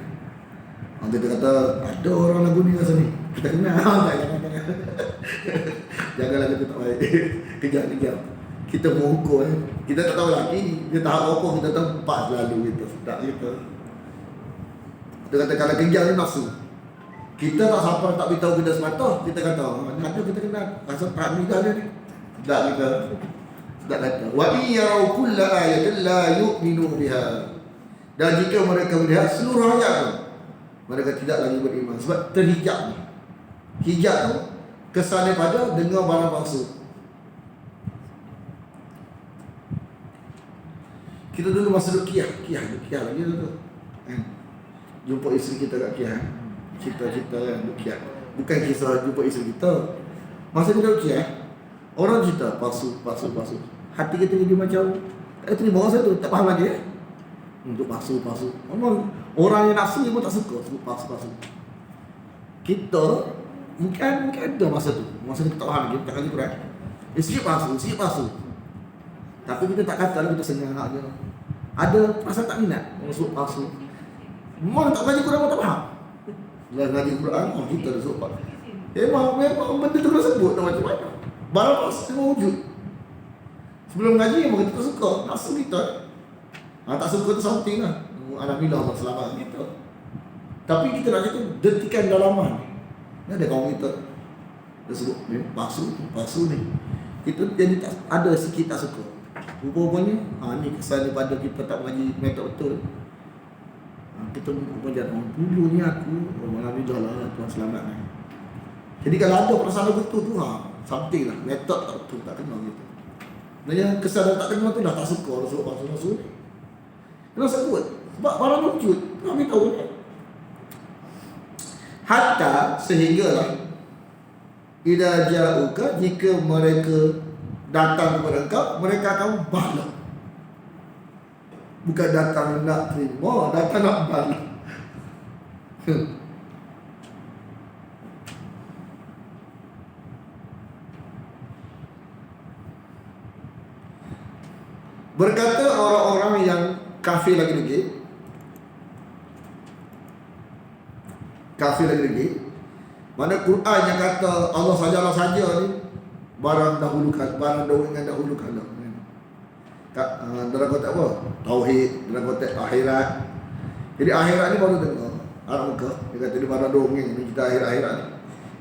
Kita kata ada orang lagu ni rasa ni. Kita kenal tak? Janganlah kita tak baik. Kejar-kejar. Kita mengukur. Kita tak tahu lagi. Kita tahap apa kita tempat selalu kita. Tak kita. Kita kata kalau kejar ni nafsu. Kita tak sampai tak beritahu kita semata. Kita kata ada kita kenal. Rasa tak ni dah ni. Tak kita. Tak kata. Wa iyyaru kulla ayatin la yu'minu biha. Dan jika mereka melihat seluruh ayat, mereka tidak lagi beriman. Sebab terhijab ni. Hijab tu kesannya pada dengar barang palsu. Kita dulu masa ruqyah lagi dulu. Jumpa isteri kita kat Kiah. Cerita-cerita kan ruqyah. Bukan kisah jumpa isteri kita. Masa kita ruqyah, orang cerita palsu. Hati kita jadi macam terima orang tu tak faham lagi untuk palsu. Memang orang yang nafsu dia pun tak suka sebut palsu. Kita mungkin ada masa tu. Masa kita tak faham lagi, tak lagi Quran. Sikit palsu. Tapi kita tak kata lah, kita senang je. Ada pasal tak minat sebut palsu. Memang tak ngaji Quran pun tak faham. Bila ngaji Quran, kita dah sebut palsu. Memang benda tu kena sebut macam-macam. Barang palsu semua wujud. Sebelum ngaji memang kita tak suka. Nafsu kita tak suka tu something lah. Alhamdulillah Allah selamat kita. Tapi kita nak kata detikan dalaman. Ni ada kawan kita dia sebut palsu ni. Kita jadi tak ada sikit tak suka. Rupanya ni kesan daripada kita tak mengaji metode betul. Kita macam dulu ni aku alhamdulillah lah Tuhan selamat ni. Jadi kalau ada perasaan betul tu something lah. Metode tak betul tak kenal gitu. Dan yang kesan tak kenal tu dah tak suka orang sebut palsu ni. Kenapa sebut? Sebab barang wujud. Kami tahu ni. Hatta sehinggalah idza ja'uka, jika mereka datang kepada engkau, mereka akan bala. Bukan datang nak terima, datang nak bala. Berkata orang-orang yang kafir lagi-lagi, mana Quran yang kata Allah saja ni barang dahulu kala, barang doangan dahulu kala. Dalam konteks apa? Tauhid, dalam konteks akhirat. Jadi akhirat ni baru dengar Arab Mekah. Dia kata dia barang dongeng ni kita akhirat ni.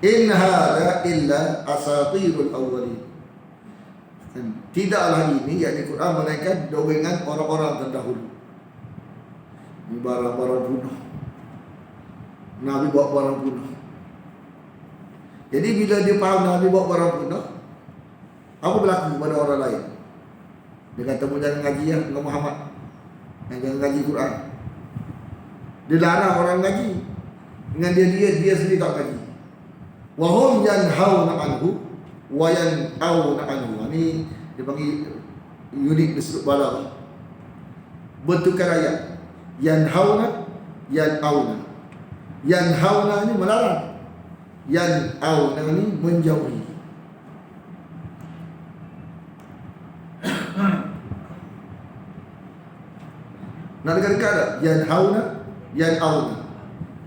In hadza illa asatirul awwalin. Tidaklah ini, yakni Quran, melainkan dongengan orang-orang terdahulu. Ini barang-barang bunuh. Nabi bawa barang bunuh. Jadi bila dia faham Nabi bawa barang bunuh, apa berlaku pada orang lain? Dia kata pun jangan ngaji dengan Muhammad, jangan ngaji Quran. Dia larang orang ngaji. Dengan dia sendiri tak ngaji. Wa hum yanhauna anhu wa yan'auna anhu. Ini dia panggil unik disebut balaghah. Bentukan ayat. Yanhauna, yan'auna. Yanhauna ni melarang. Yan'auna ni menjauhi. Nak dekat-dekat tak? Yanhauna, yan'auna.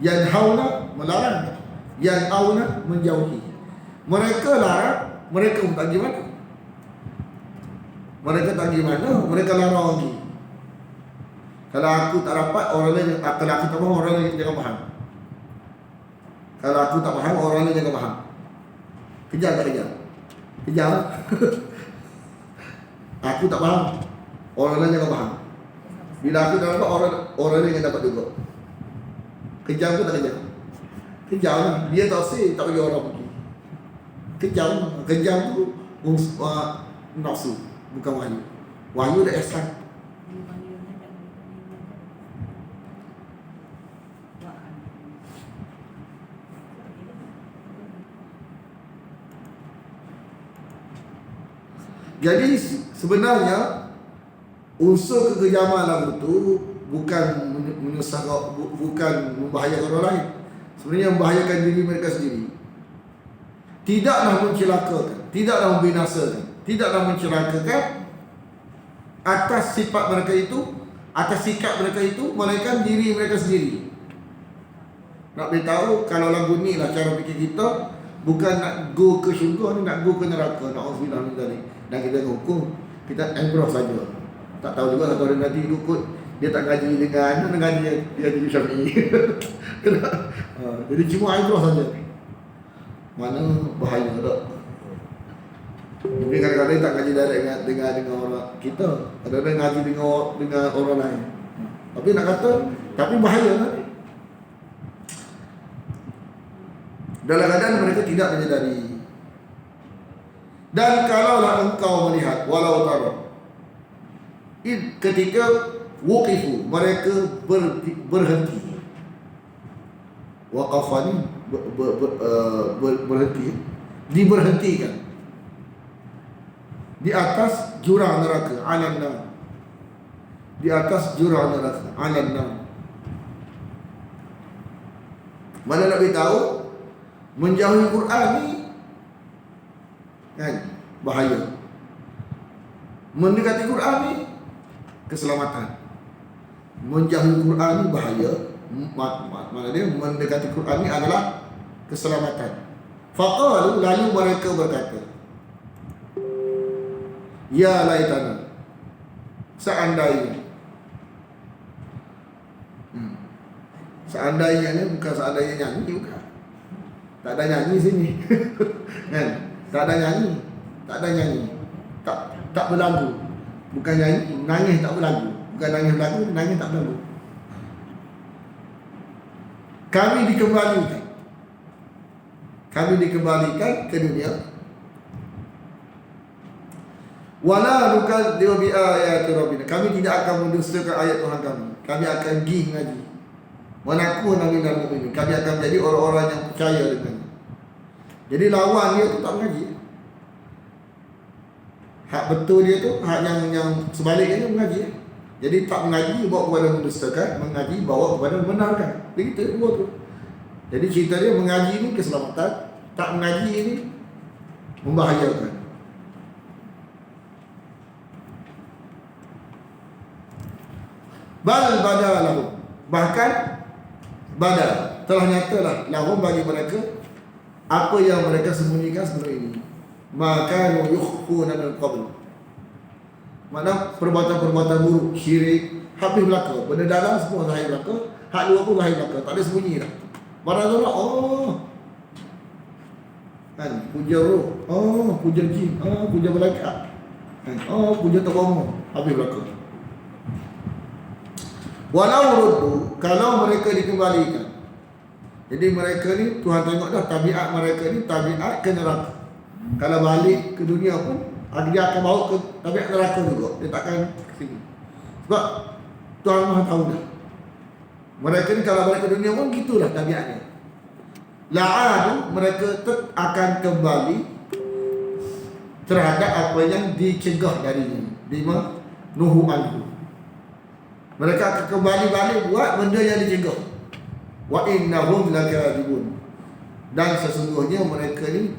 Yanhauna melarang, yan'auna menjauhi. Mereka larang, mereka pun tak pergi mana. Mereka tak pergi mana, mereka larang lagi. Kalau aku tak dapat, orang lain, kalau aku tak faham, orang lain jangan faham. Kalau aku tak faham, orang lain jangan faham. Kejar tak kejar? Kejar. Aku tak faham, orang lain jangan faham. Bila aku tak dapat, orang lain yang dapat juga. Kejam tu tak kejam? Kejam lah. Dia tak say, tak bagi orang pergi. Kejam tu nafsu, bukan wahyu. Wahyu dah ihsan. Jadi sebenarnya unsur kekejaman lagu tu bukan menyusahkan, bukan membahayakan orang lain. Sebenarnya membahayakan diri mereka sendiri. Tidaklah mencelakakan, tidaklah membinasakan, tidaklah mencelakakan atas sifat mereka itu atas sikap mereka itu, melainkan diri mereka sendiri. Nak beritahu kalau lagu ni lah cara fikir kita, bukan nak go ke syurga ni, nak go ke neraka. Na'udzubillah min dzalik. Dan kita hukum, kita embrace saja. Tak tahu juga satu hari nanti ikut dia tak gaji dengan dia jadi Syafi'i. Jadi cuma embrace saja. Mana bahaya tak? Mungkin kadang-kadang tak ngaji direct dengan orang kita, kadang-kadang ngaji dengan orang lain. Tapi nak kata, tapi bahaya kan? Dalam keadaan mereka tidak menyadari. Dan kalaulah engkau melihat, walau tara, ketika wuqifu, mereka berhenti. Waqafani berhenti, diberhentikan di atas jurang neraka, alam nar. Di atas jurang neraka, alam nar. Mana nak beritahu, menjauhi Quran ni kan bahaya. Mendekati Quran ni keselamatan. Menjauhi Quran ni bahaya. Mana dia mendekati Quran ni adalah keselamatan. Faqalu, lalu mereka berkata, ya laitana, seandainya. Seandainya ni bukan seandainya nyanyi, bukan. Tak ada nyanyi sini. Kan? Tak ada nyanyi. Tak ada nyanyi. Tak berlagu. Bukan nyanyi, nangis tak berlagu. Bukan nangis berlagu, nangis tak berlagu. Kami dikembalikan. Kami dikembalikan ke dunia. Wala nukadzibu bi ayati rabbina. Kami tidak akan mendustakan ayat Tuhan kami. Kami akan pergi mengaji. Wa nakuna minal mu'minin. Kami akan menjadi orang-orang yang percaya dengannya. Jadi lawan dia tu tak mengaji. Hak betul dia tu, hak yang sebaliknya mengaji. Jadi tak mengaji bawa kepada mendustakan, mengaji bawa kepada membenarkan. Begitu dua tu. Jadi cerita dia mengaji ni keselamatan, tak mengaji ni membahayakan. Bal badalahu, bahkan badal, telah nyatalah lahum bagi mereka apa yang mereka sembunyikan sebelum ini. Maka yukhfuna min qabl. Mana perbuatan-perbuatan buruk, syirik, habis belaka, benda dalam semua zahir belaka, hak luar pun zahir belaka, tak ada sembunyi dah. Barang tu lah, kan, puja roh, puja jin, puja malaikat, kan, puja terbohong, habis belaka. Walau ruddu, kalau mereka dikembalikan. Jadi mereka ni, Tuhan tengok dah tabiat mereka ni, tabiat ke neraka. Kalau balik ke dunia pun, dia akan bawa ke tabiat neraka juga. Dia takkan ke sini. Sebab Tuhan Maha tahu dah. Mereka ni kalau balik ke dunia pun, gitulah tabiatnya. La'adu, mereka akan kembali terhadap apa yang dicegah darinya. Bima nuhu anhu. Mereka akan kembali balik buat benda yang dicegah. Wa innahum lakadibun. Dan sesungguhnya mereka ni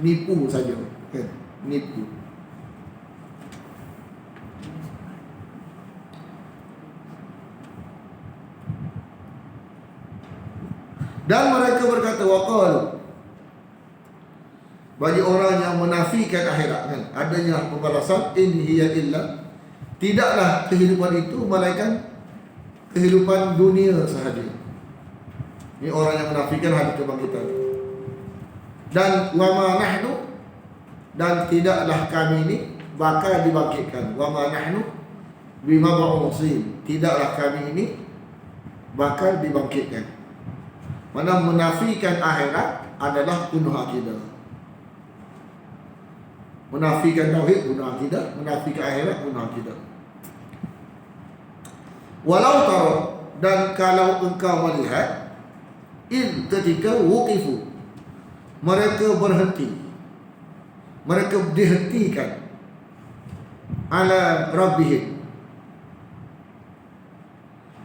nipu saja, kan? Nipu. Dan mereka berkata, waqalu, bagi orang yang menafikan akhirat, kan, adanya pembalasan, in hiya illa, tidaklah kehidupan itu melainkan kehidupan dunia sahaja. Ini orang yang menafikan hari kebangkitan. Dan wama nahnu, dan tidaklah kami ini bakal dibangkitkan. Wama nahnu bimab'utsin, tidaklah kami ini bakal dibangkitkan. Mana menafikan akhirat adalah bunuh akidah. Menafikan tauhid bunuh akidah, menafikan akhirat bunuh akidah. Walau tara, dan kalau engkau melihat, ketika wuqifu, mereka berhenti, mereka dihentikan ala rabbihim,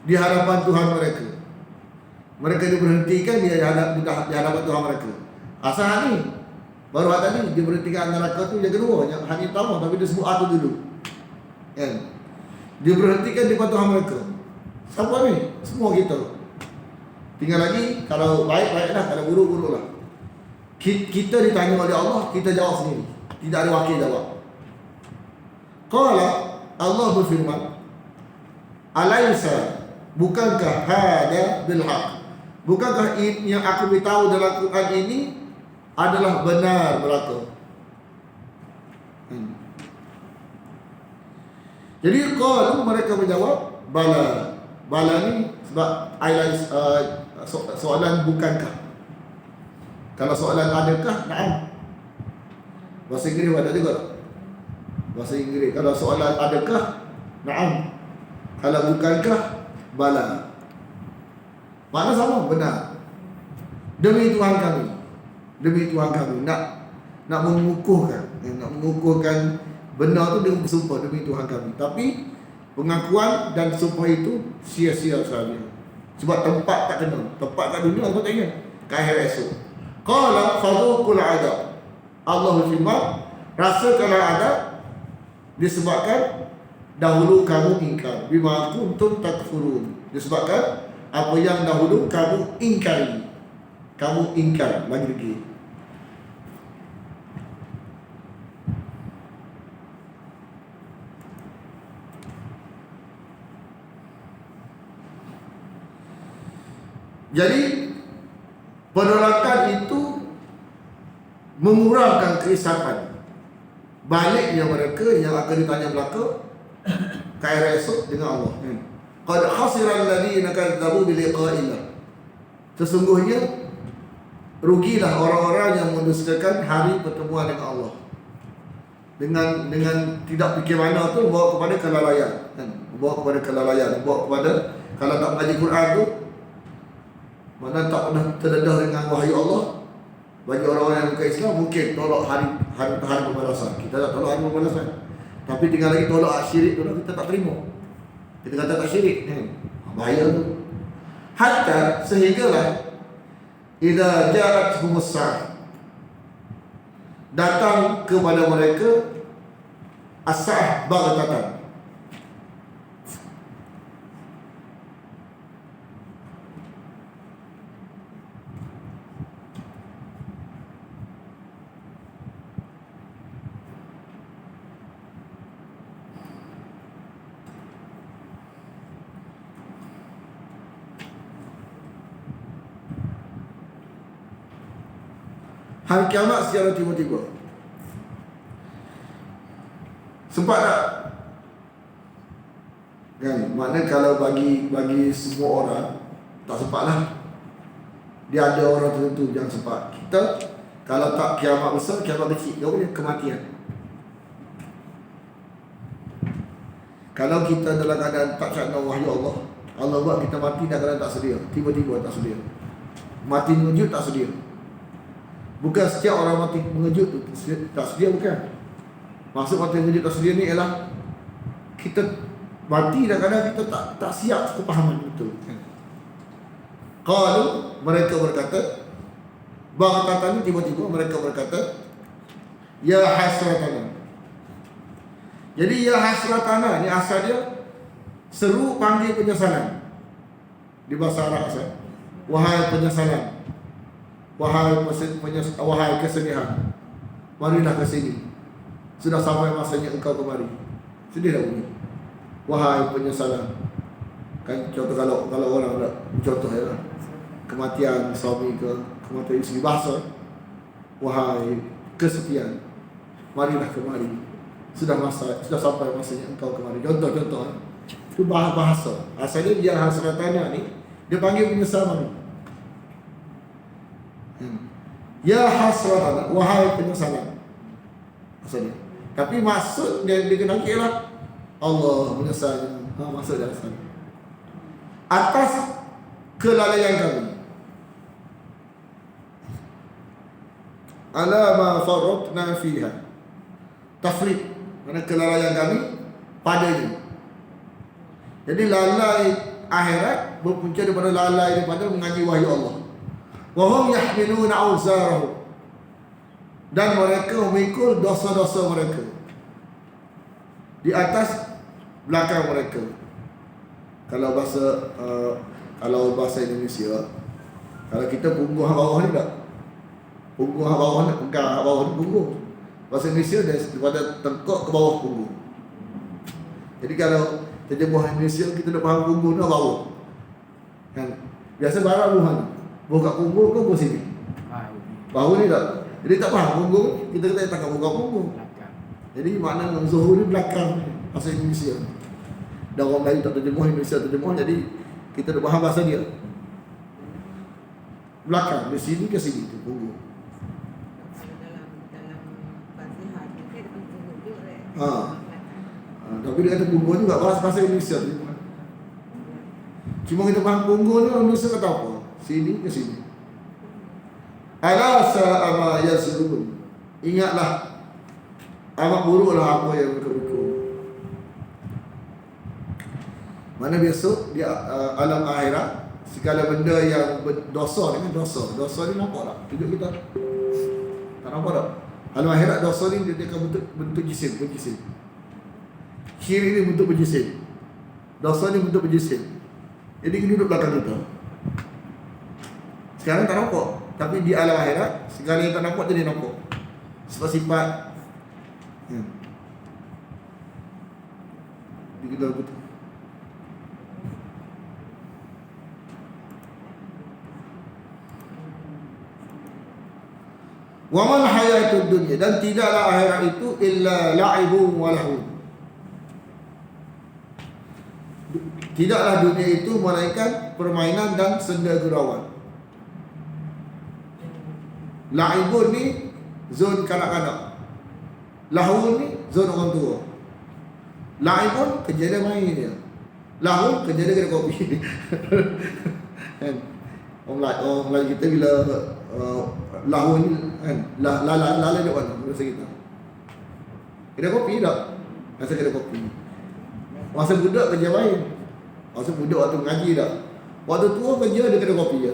di hadapan Tuhan mereka. Mereka diberhentikan di hadapan Tuhan mereka. Asal ni baru hak tadi diberhentikan neraka tu yang kedua, yang hak ni pertama, tapi dia sebut tu dulu. Kan? Dia berhentikan di patuhan mereka. Siapa ni? Semua kita. Tinggal lagi, kalau baik, baiklah. Kalau buruk, buruklah. Kita ditanya oleh Allah, kita jawab sendiri. Tidak ada wakil jawab. Qala, Allah berfirman, Alaysa, bukankah hada bilhaq? Bukankah yang aku beritahu dalam Quran ini adalah benar belaka? Jadi kalau mereka menjawab bala. Bala ni sebab soalan bukankah. Kalau soalan adakah, na'am. Bahasa Inggeris ada juga. Bahasa Inggeris kalau soalan adakah, na'am. Kalau bukankah, bala. Makna sama, benar. Demi Tuhan kami. Demi Tuhan kami. Nak mengukuhkan benar tu dengan bersumpah demi Tuhan kami. Tapi pengakuan dan sumpah itu sia-sia sahaja. Sebab tempat tak kena. Tempat kat dunia apa tak ingat? Ke akhirat esok. Qala fadhuqul adab. Allah berfirman, rasakanlah adab disebabkan dahulu kamu ingkar. Bima kuntum takfurun. Disebabkan apa yang dahulu kamu ingkari. Kamu ingkar lagi. Jadi penolakan itu mengurangkan keisapan. Baliknya mereka yang akan ditanya belaka ke akhirat esok dengan Allah. Qad khasira alladhina kadzabu bi liqa'illah. Sesungguhnya rugilah orang-orang yang mendustakan hari pertemuan dengan Allah. Dengan tidak fikir mana tu bawa kepada kelalaian. Bawa kepada kelalaian, bawa kepada kalau tak mengaji Quran tu mana tak pernah terdedah dengan wahyu Allah. Bagi orang-orang yang bukan Islam mungkin tolak hari pembalasan. Kita tak tolak hari pembalasan. Tapi tinggal lagi tolak syirik tu kita tak terima. Kita kata tak syirik. Bahaya tu. Hatta sehinggalah idza ja'atuhumus sa'ah, datang kepada mereka as-sa'ah baghtatan. Hari kiamat secara tiba-tiba. Sempat tak? Kan? Makna kalau bagi semua orang tak sempatlah. Dia ada orang tertentu yang sempat. Kita kalau tak kiamat besar, kiamat kecil, dia punya kematian. Kalau kita dalam keadaan tak cakap wahyu Allah, Allah buat kita mati dalam keadaan tak sedia. Tiba-tiba tak sedia. Mati mengejut tak sedia. Bukan setiap orang mati mengejut tu tak sedia, bukan. Maksud mati mengejut tak sedia ni ialah kita mati dan kadang kita tak siap kepahaman betul. Qalu, mereka berkata, baghtatan, tiba-tiba mereka berkata, ya hasratana. Jadi ya hasratana ni asal dia seru panggil penyesalan. Di bahasa Arab asal. Wahai penyesalan. Wahai kesedihan, marilah ke sini. Sudah sampai masanya engkau kemari. Sedih tak bunyi? Wahai penyesalan. Kan contoh kalau orang ada contoh ya lah. Kematian suami ke kematian isteri, bahasa wahai kesepian, marilah kemari. Sudah sampai masanya engkau kemari. Contoh itu bahasa. Asalnya dia hasratana ni dia panggil penyesalan. Ya hasratana, wahai penyesalan. Maksudnya. Tapi maksud dia dikenali ialah Allah menyesal. Maksud dia sana. Atas kelalaian kami. Ala ma farratna fiha. Tafrid, mana kelalaian kami padanya. Jadi lalai akhirat berpunca daripada lalai daripada mengaji wahyu Allah. Wa hum yahmiluna awzarahum, dan mereka memikul dosa-dosa mereka di atas belakang mereka. Kalau bahasa Indonesia, kalau kita punggung hak bawah ni tak? Punggung hak bawah ni, pegang hak bawah ni punggung. Bahasa Indonesia daripada tengkok ke bawah punggung. Jadi kalau terjemah Indonesia, kita nak faham punggung ni bawah. Kan? Biasa barang buhan. Buka punggung ke buka sini? Bahu ni tak? Jadi tak faham punggung, kita kata tak buka punggung. Jadi makna zuhur ni belakang bahasa Indonesia. Dan orang Melayu tak terjemah, Indonesia terjemah, jadi kita nak faham bahasa dia. Belakang, dari sini ke sini tu punggung. Tapi dia kata punggung juga bahasa Indonesia tu. Cuma kita faham punggung ni orang Indonesia kata apa? Sini ke sini. Ala sa'ama yasrun. Ingatlah, amat buruklah apa yang mereka berlaku. Mana besok di alam akhirat, segala benda yang berdosa ni kan dosa ni nampak tak? Tunjuk kita. Tak nampak tak? Alam akhirat dosa ni dia akan bentuk jisim, berjisim. Kiri ni bentuk berjisim. Dosa ni bentuk berjisim. Jadi dia duduk belakang kita. Sekarang tak nampak, tapi di alam akhirat segala yang tak nampak jadi nampak. Sifat-sifat. Jadi kita betul. Wa mal hayatud dunya, dan tidaklah akhirat itu illa la'ibun wa lahun. Tidaklah dunia itu melainkan permainan dan senda gurauan. La'ibun ni zon kanak-kanak, lahun ni zon orang tua. La'ibun kerja dia main dia, lahun kerja dia kena kopi. Kan? Orang Melayu kita bila lahun ni kan, lala dia mana bahasa kita. Kena kopi tak? Rasa kena kopi. Masa budak kerja main. Masa budak waktu mengaji tak? Waktu tua kerja dia kena kopi je.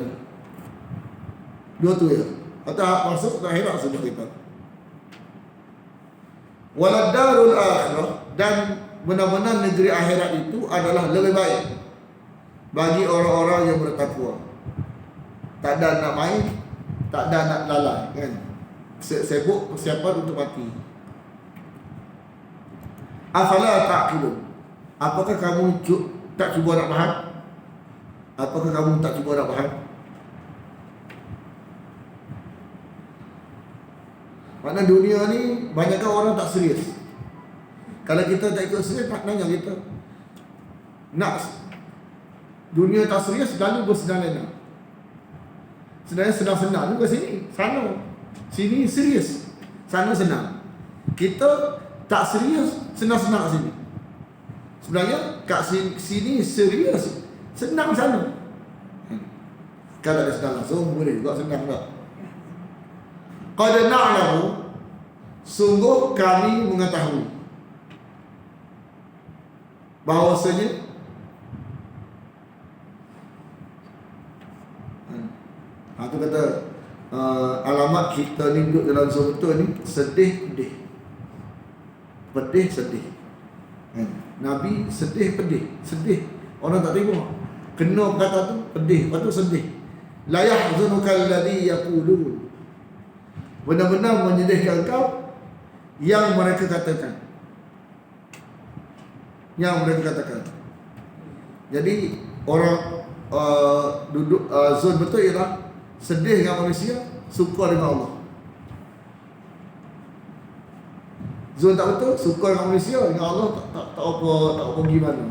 Dua tu je. Atau masuk ke akhirat sudah kita. Waladarul akhirah, dan benar-benar negeri akhirat itu adalah lebih baik bagi orang-orang yang bertakwa. Tak ada nak main, tak ada nak lalai kan. Sibuk persiapan untuk mati. Afala ta'qilun. Apakah kamu tak cuba nak faham? Apakah kamu tak cuba nak faham? Makna dunia ni banyakkan orang tak serius. Kalau kita tak ikut serius, maknanya kita nak dunia tak serius, lalu bersenang-senang. Sebenarnya senang-senang juga sini, sana. Sini serius, sana senang. Kita tak serius, senang-senang kat sini. Sebenarnya kat sini serius, senang sana. Kalau ada senang langsung, boleh juga senang tak? Qad na'lamu, sungguh kami mengetahui bahawasanya tu kata alamat kita ni duduk dalam surga ni sedih-pedih. Pedih-sedih. Nabi sedih, pedih, sedih. Orang tak terima. Kena kata tu pedih, lepas tu sedih. La yahzunuka alladhi yaqulun. Benar-benar menyedihkan kau yang mereka katakan. Yang mereka katakan. Jadi orang duduk zon betul ialah sedih dengan manusia, suka dengan Allah. Zon tak betul, suka dengan manusia, dengan Allah tak apa gimana.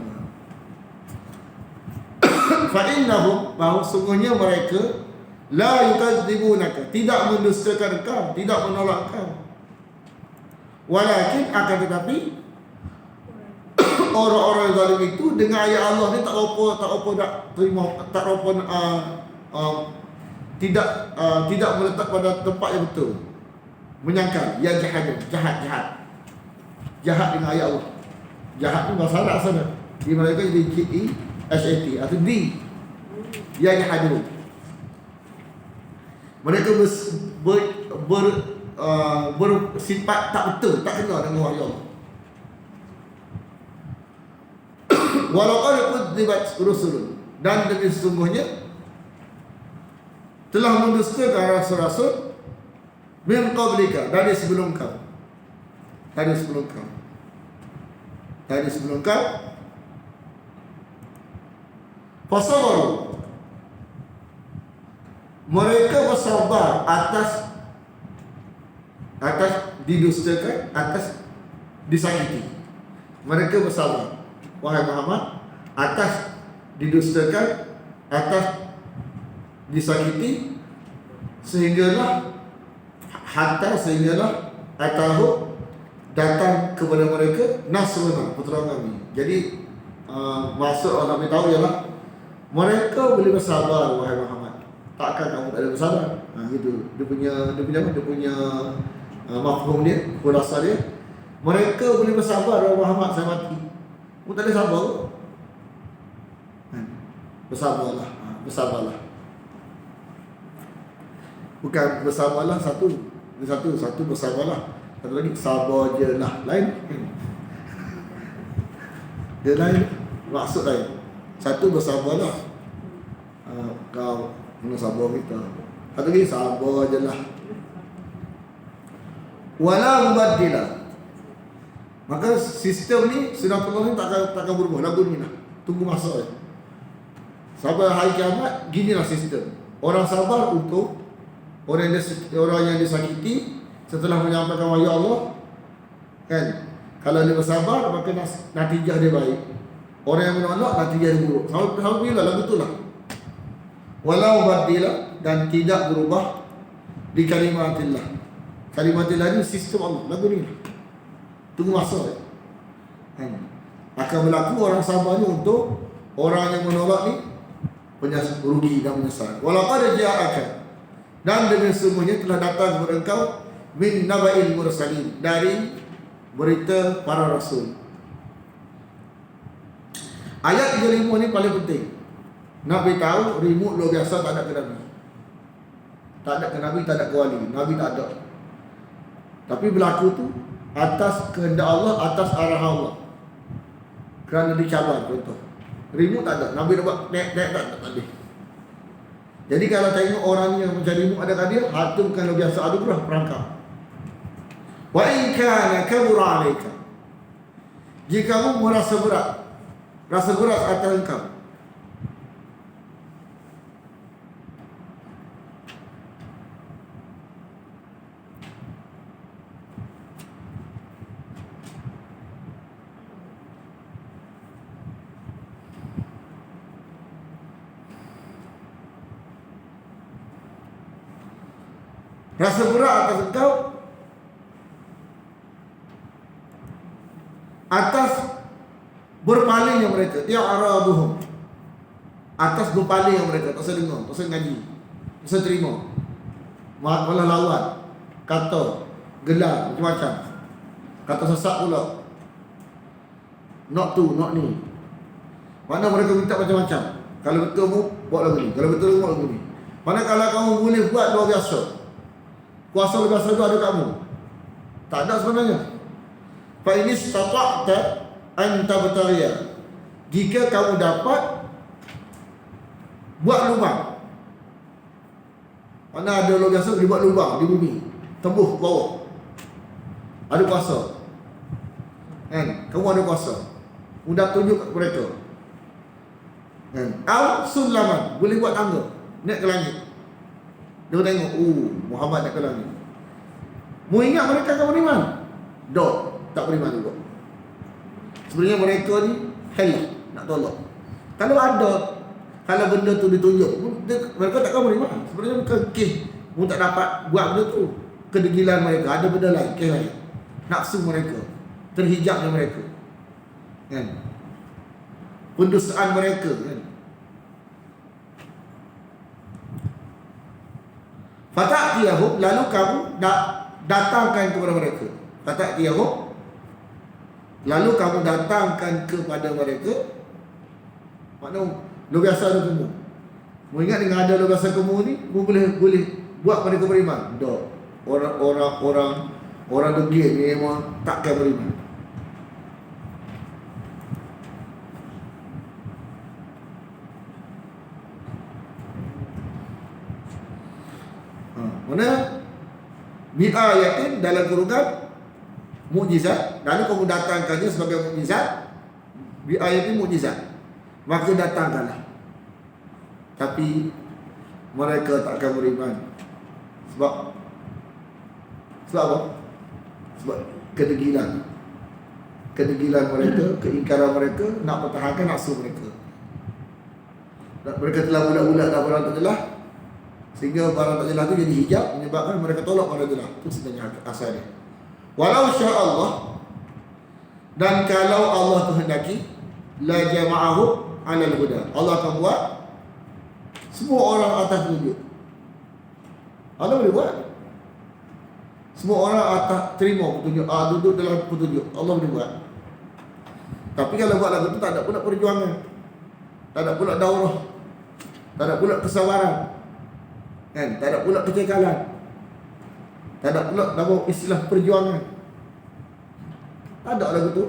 Fa innahum, bahawa sungguhnya mereka la yukadzibunaka, tidak mendustakan kau, tidak menolak kau. Walakin, akan tetapi orang-orang zalim itu dengan ayat Allah ni tak apa nak terima, tak apa tidak meletak pada tempat yang betul. Menyangkal, ya jahat dengan ayat Allah. Jahat ni bahasa Arab sana. Di mereka jadi JEHAT atau D. Ya jahadu. Mereka bersifat tak betul, tak kena dengan wahyu Allah. walaqad kudzibat rusulun, dan demi sesungguhnya telah mendustakan rasul-rasul min qablika, dari sebelum kau. Fasabaru, mereka bersabar atas didustakan, atas disakiti. Mereka bersabar, wahai Muhammad, atas didustakan, atas disakiti, sehinggalah atahu, datang kepada mereka nasruna, pertolongan kami. Jadi maksud orang Nabi tahu ialah mereka boleh bersabar, wahai Muhammad. Takkan kamu tak ada bersabar? Gitu. Dia punya mafhum dia, khulasa dia. Mereka boleh bersabar, wahai Muhammad, saya mati. Kamu tak ada sabar? Bersabarlah. Bukan bersabarlah satu bersabarlah. Satu lagi sabar je lah, lain. Dia lain, maksud lain. Satu bersabarlah. Kau mana sabar kita. Satu lagi sabar je lah. Wala mubaddila. Maka sistem ni, sunatullah ni takkan berubah. Lagu ni lah. Tunggu masa je. Sabar hari kiamat, ginilah sistem. Orang sabar untuk orang yang disakiti setelah menyampaikan wahyu Allah, kan? Kalau dia bersabar, maka natijah dia baik. Orang yang menolak, natijah dia buruk. Sama bila lagu tu lah. Walau badila, dan tidak berubah di kalimatillah. Kalimatillah ni sistem Allah. Lagu ni lah. Tunggu masa, kan? Akan berlaku orang sabar ni untuk orang yang menolak ni rugi dan menyesal. Walaqad ja'aka, dan dengan sungguhnya telah datang kepada engkau min naba'il mursalin, dari berita para rasul. Ayat 35 ni paling penting. Nabi tahu remote luar biasa tak ada ke Nabi. Tak ada ke Nabi, tak ada ke wali. Nabi tak ada. Tapi berlaku tu atas kehendak Allah, atas arah Allah. Kerana dicabar, contoh. Remote tak ada. Nabi nak buat nek tak ada. Jadi kalau tengok orang yang mencari remote adakah dia, hati bukan luar biasa, ada berah perangkap. Wa in kana kabura alayka, jika kamu merasa berat, rasa berat atas engkau, rasa berat atas engkau, atas berpalingnya mereka, i'raduhum, atas berpalingnya mereka, tak usah dengar, tak usah ngaji, tak usah terima, malah lawan, kata gelar macam-macam, kata sesak pula, not tu, not ni. Mana mereka minta macam-macam. Kalau betul mu buat lagu ni, kalau betul buat lagu ni. Mana kalau kamu boleh buat luar biasa, kuasa luar biasa tu ada kamu. Tak ada sebenarnya. Fa in istata'ta an tabtaghiya, jika kamu dapat buat lubang. Mana ada luar biasa dia buat lubang di bumi, tembus bawah. Ada kuasa. Kan? Kamu ada kuasa. Mudah tunjuk kepada mereka. Kan? Au sulaman, boleh buat tangga naik ke langit. Dia tengok, Muhammad naik ke langit. Mu ingat mereka akan beriman? Tak beriman juga. Sebenarnya mereka ni hell nak tolak. Kalau benda tu ditunjuk, mereka takkan beriman. Sebenarnya mereka mu tak dapat buat benda tu. Kedegilan mereka, ada benda lain, lain. Nafsu mereka, terhijabnya mereka, kan? Pendustaan mereka, kan? Fata'tiyahum, lalu kamu datangkan kepada mereka. Fata'tiyahum, lalu kamu datangkan kepada mereka. Maknanya luar biasa ada kamu. Mu ingat dengan ada luar biasa kamu ni, mu boleh buat mereka beriman? Tak. Orang degil ni memang takkan beriman. Mana biayatin dalam kurungan mukjizat, dan kamu datangkannya sebagai mukjizat, biayatin mukjizat, maka datangkanlah. Tapi mereka tak akan beriman. Sebab apa? Sebab kedegilan mereka, keingkaran mereka, nak pertahankan nafsu mereka. Mereka telah bulat-bulat dah barang tak jelas, sehingga barang tak jelas tu jadi hijab, menyebabkan mereka tolak barang jelas. Itu sebenarnya asalnya. Walau sya Allah, dan kalau Allah kehendaki, la jama'ahu 'alal huda. Allah akan buat semua orang atas petunjuk. Allah boleh buat. Semua orang atas terima petunjuk, duduk dalam petunjuk. Allah boleh buat. Tapi kalau buat lagu tu tak ada pula perjuangan, tak ada pula daurah, tak ada pula kesabaran, kan? Tak ada pula kecekalan, tak ada pula nama istilah perjuangan. Tak ada lagu tu.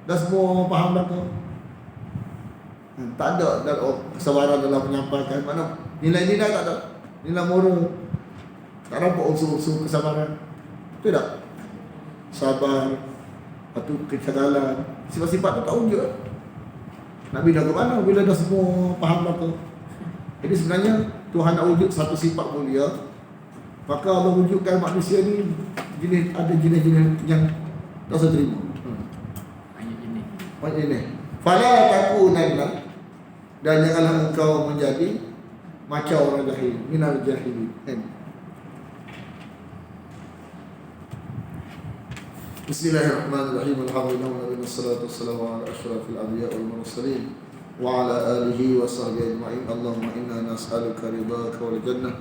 Dah semua faham dah tu. Tak ada kesabaran dalam menyampaikan. Mana nilai-nilai tak ada. Nilai moral. Tak nampak unsur-unsur kesabaran. Betul tak? Sabar, atau kecekalan, sifat-sifat tu tak wujud. Nak bina ke mana bila dah semua faham dah tu. Jadi sebenarnya Tuhan nak wujud satu sifat mulia, maka Allah wujudkan manusia ni ada jenis-jenis yang tak usah terima. Banyak jenis. Fala takunanna, dan janganlah engkau menjadi macam orang jahil, minal jahilin. Bismillahirrahmanirrahim. Alhamdulillah wassalatu wassalamu ala asyrafil anbiya wal mursalin wa ala alihi wa sahbihi ajma'in. Allahumma inna nas'aluka ridhaka wal jannah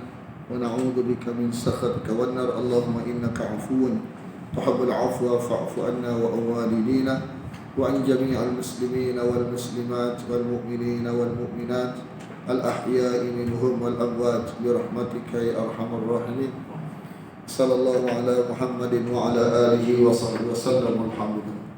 wa na'udzu bika min sakhatika wan nar. Allahumma innaka 'afuwun tuhibbul 'afwa fa'fu anna wa walidina wa an jami'al muslimina wal muslimat wal mu'minina wal mu'minat al ahya'i minhum wal amwat bi rahmatika ya arhamar rahimin. Sallallahu ala Muhammadin wa ala alihi wa sahbihi wa sallam. Alhamdulillah.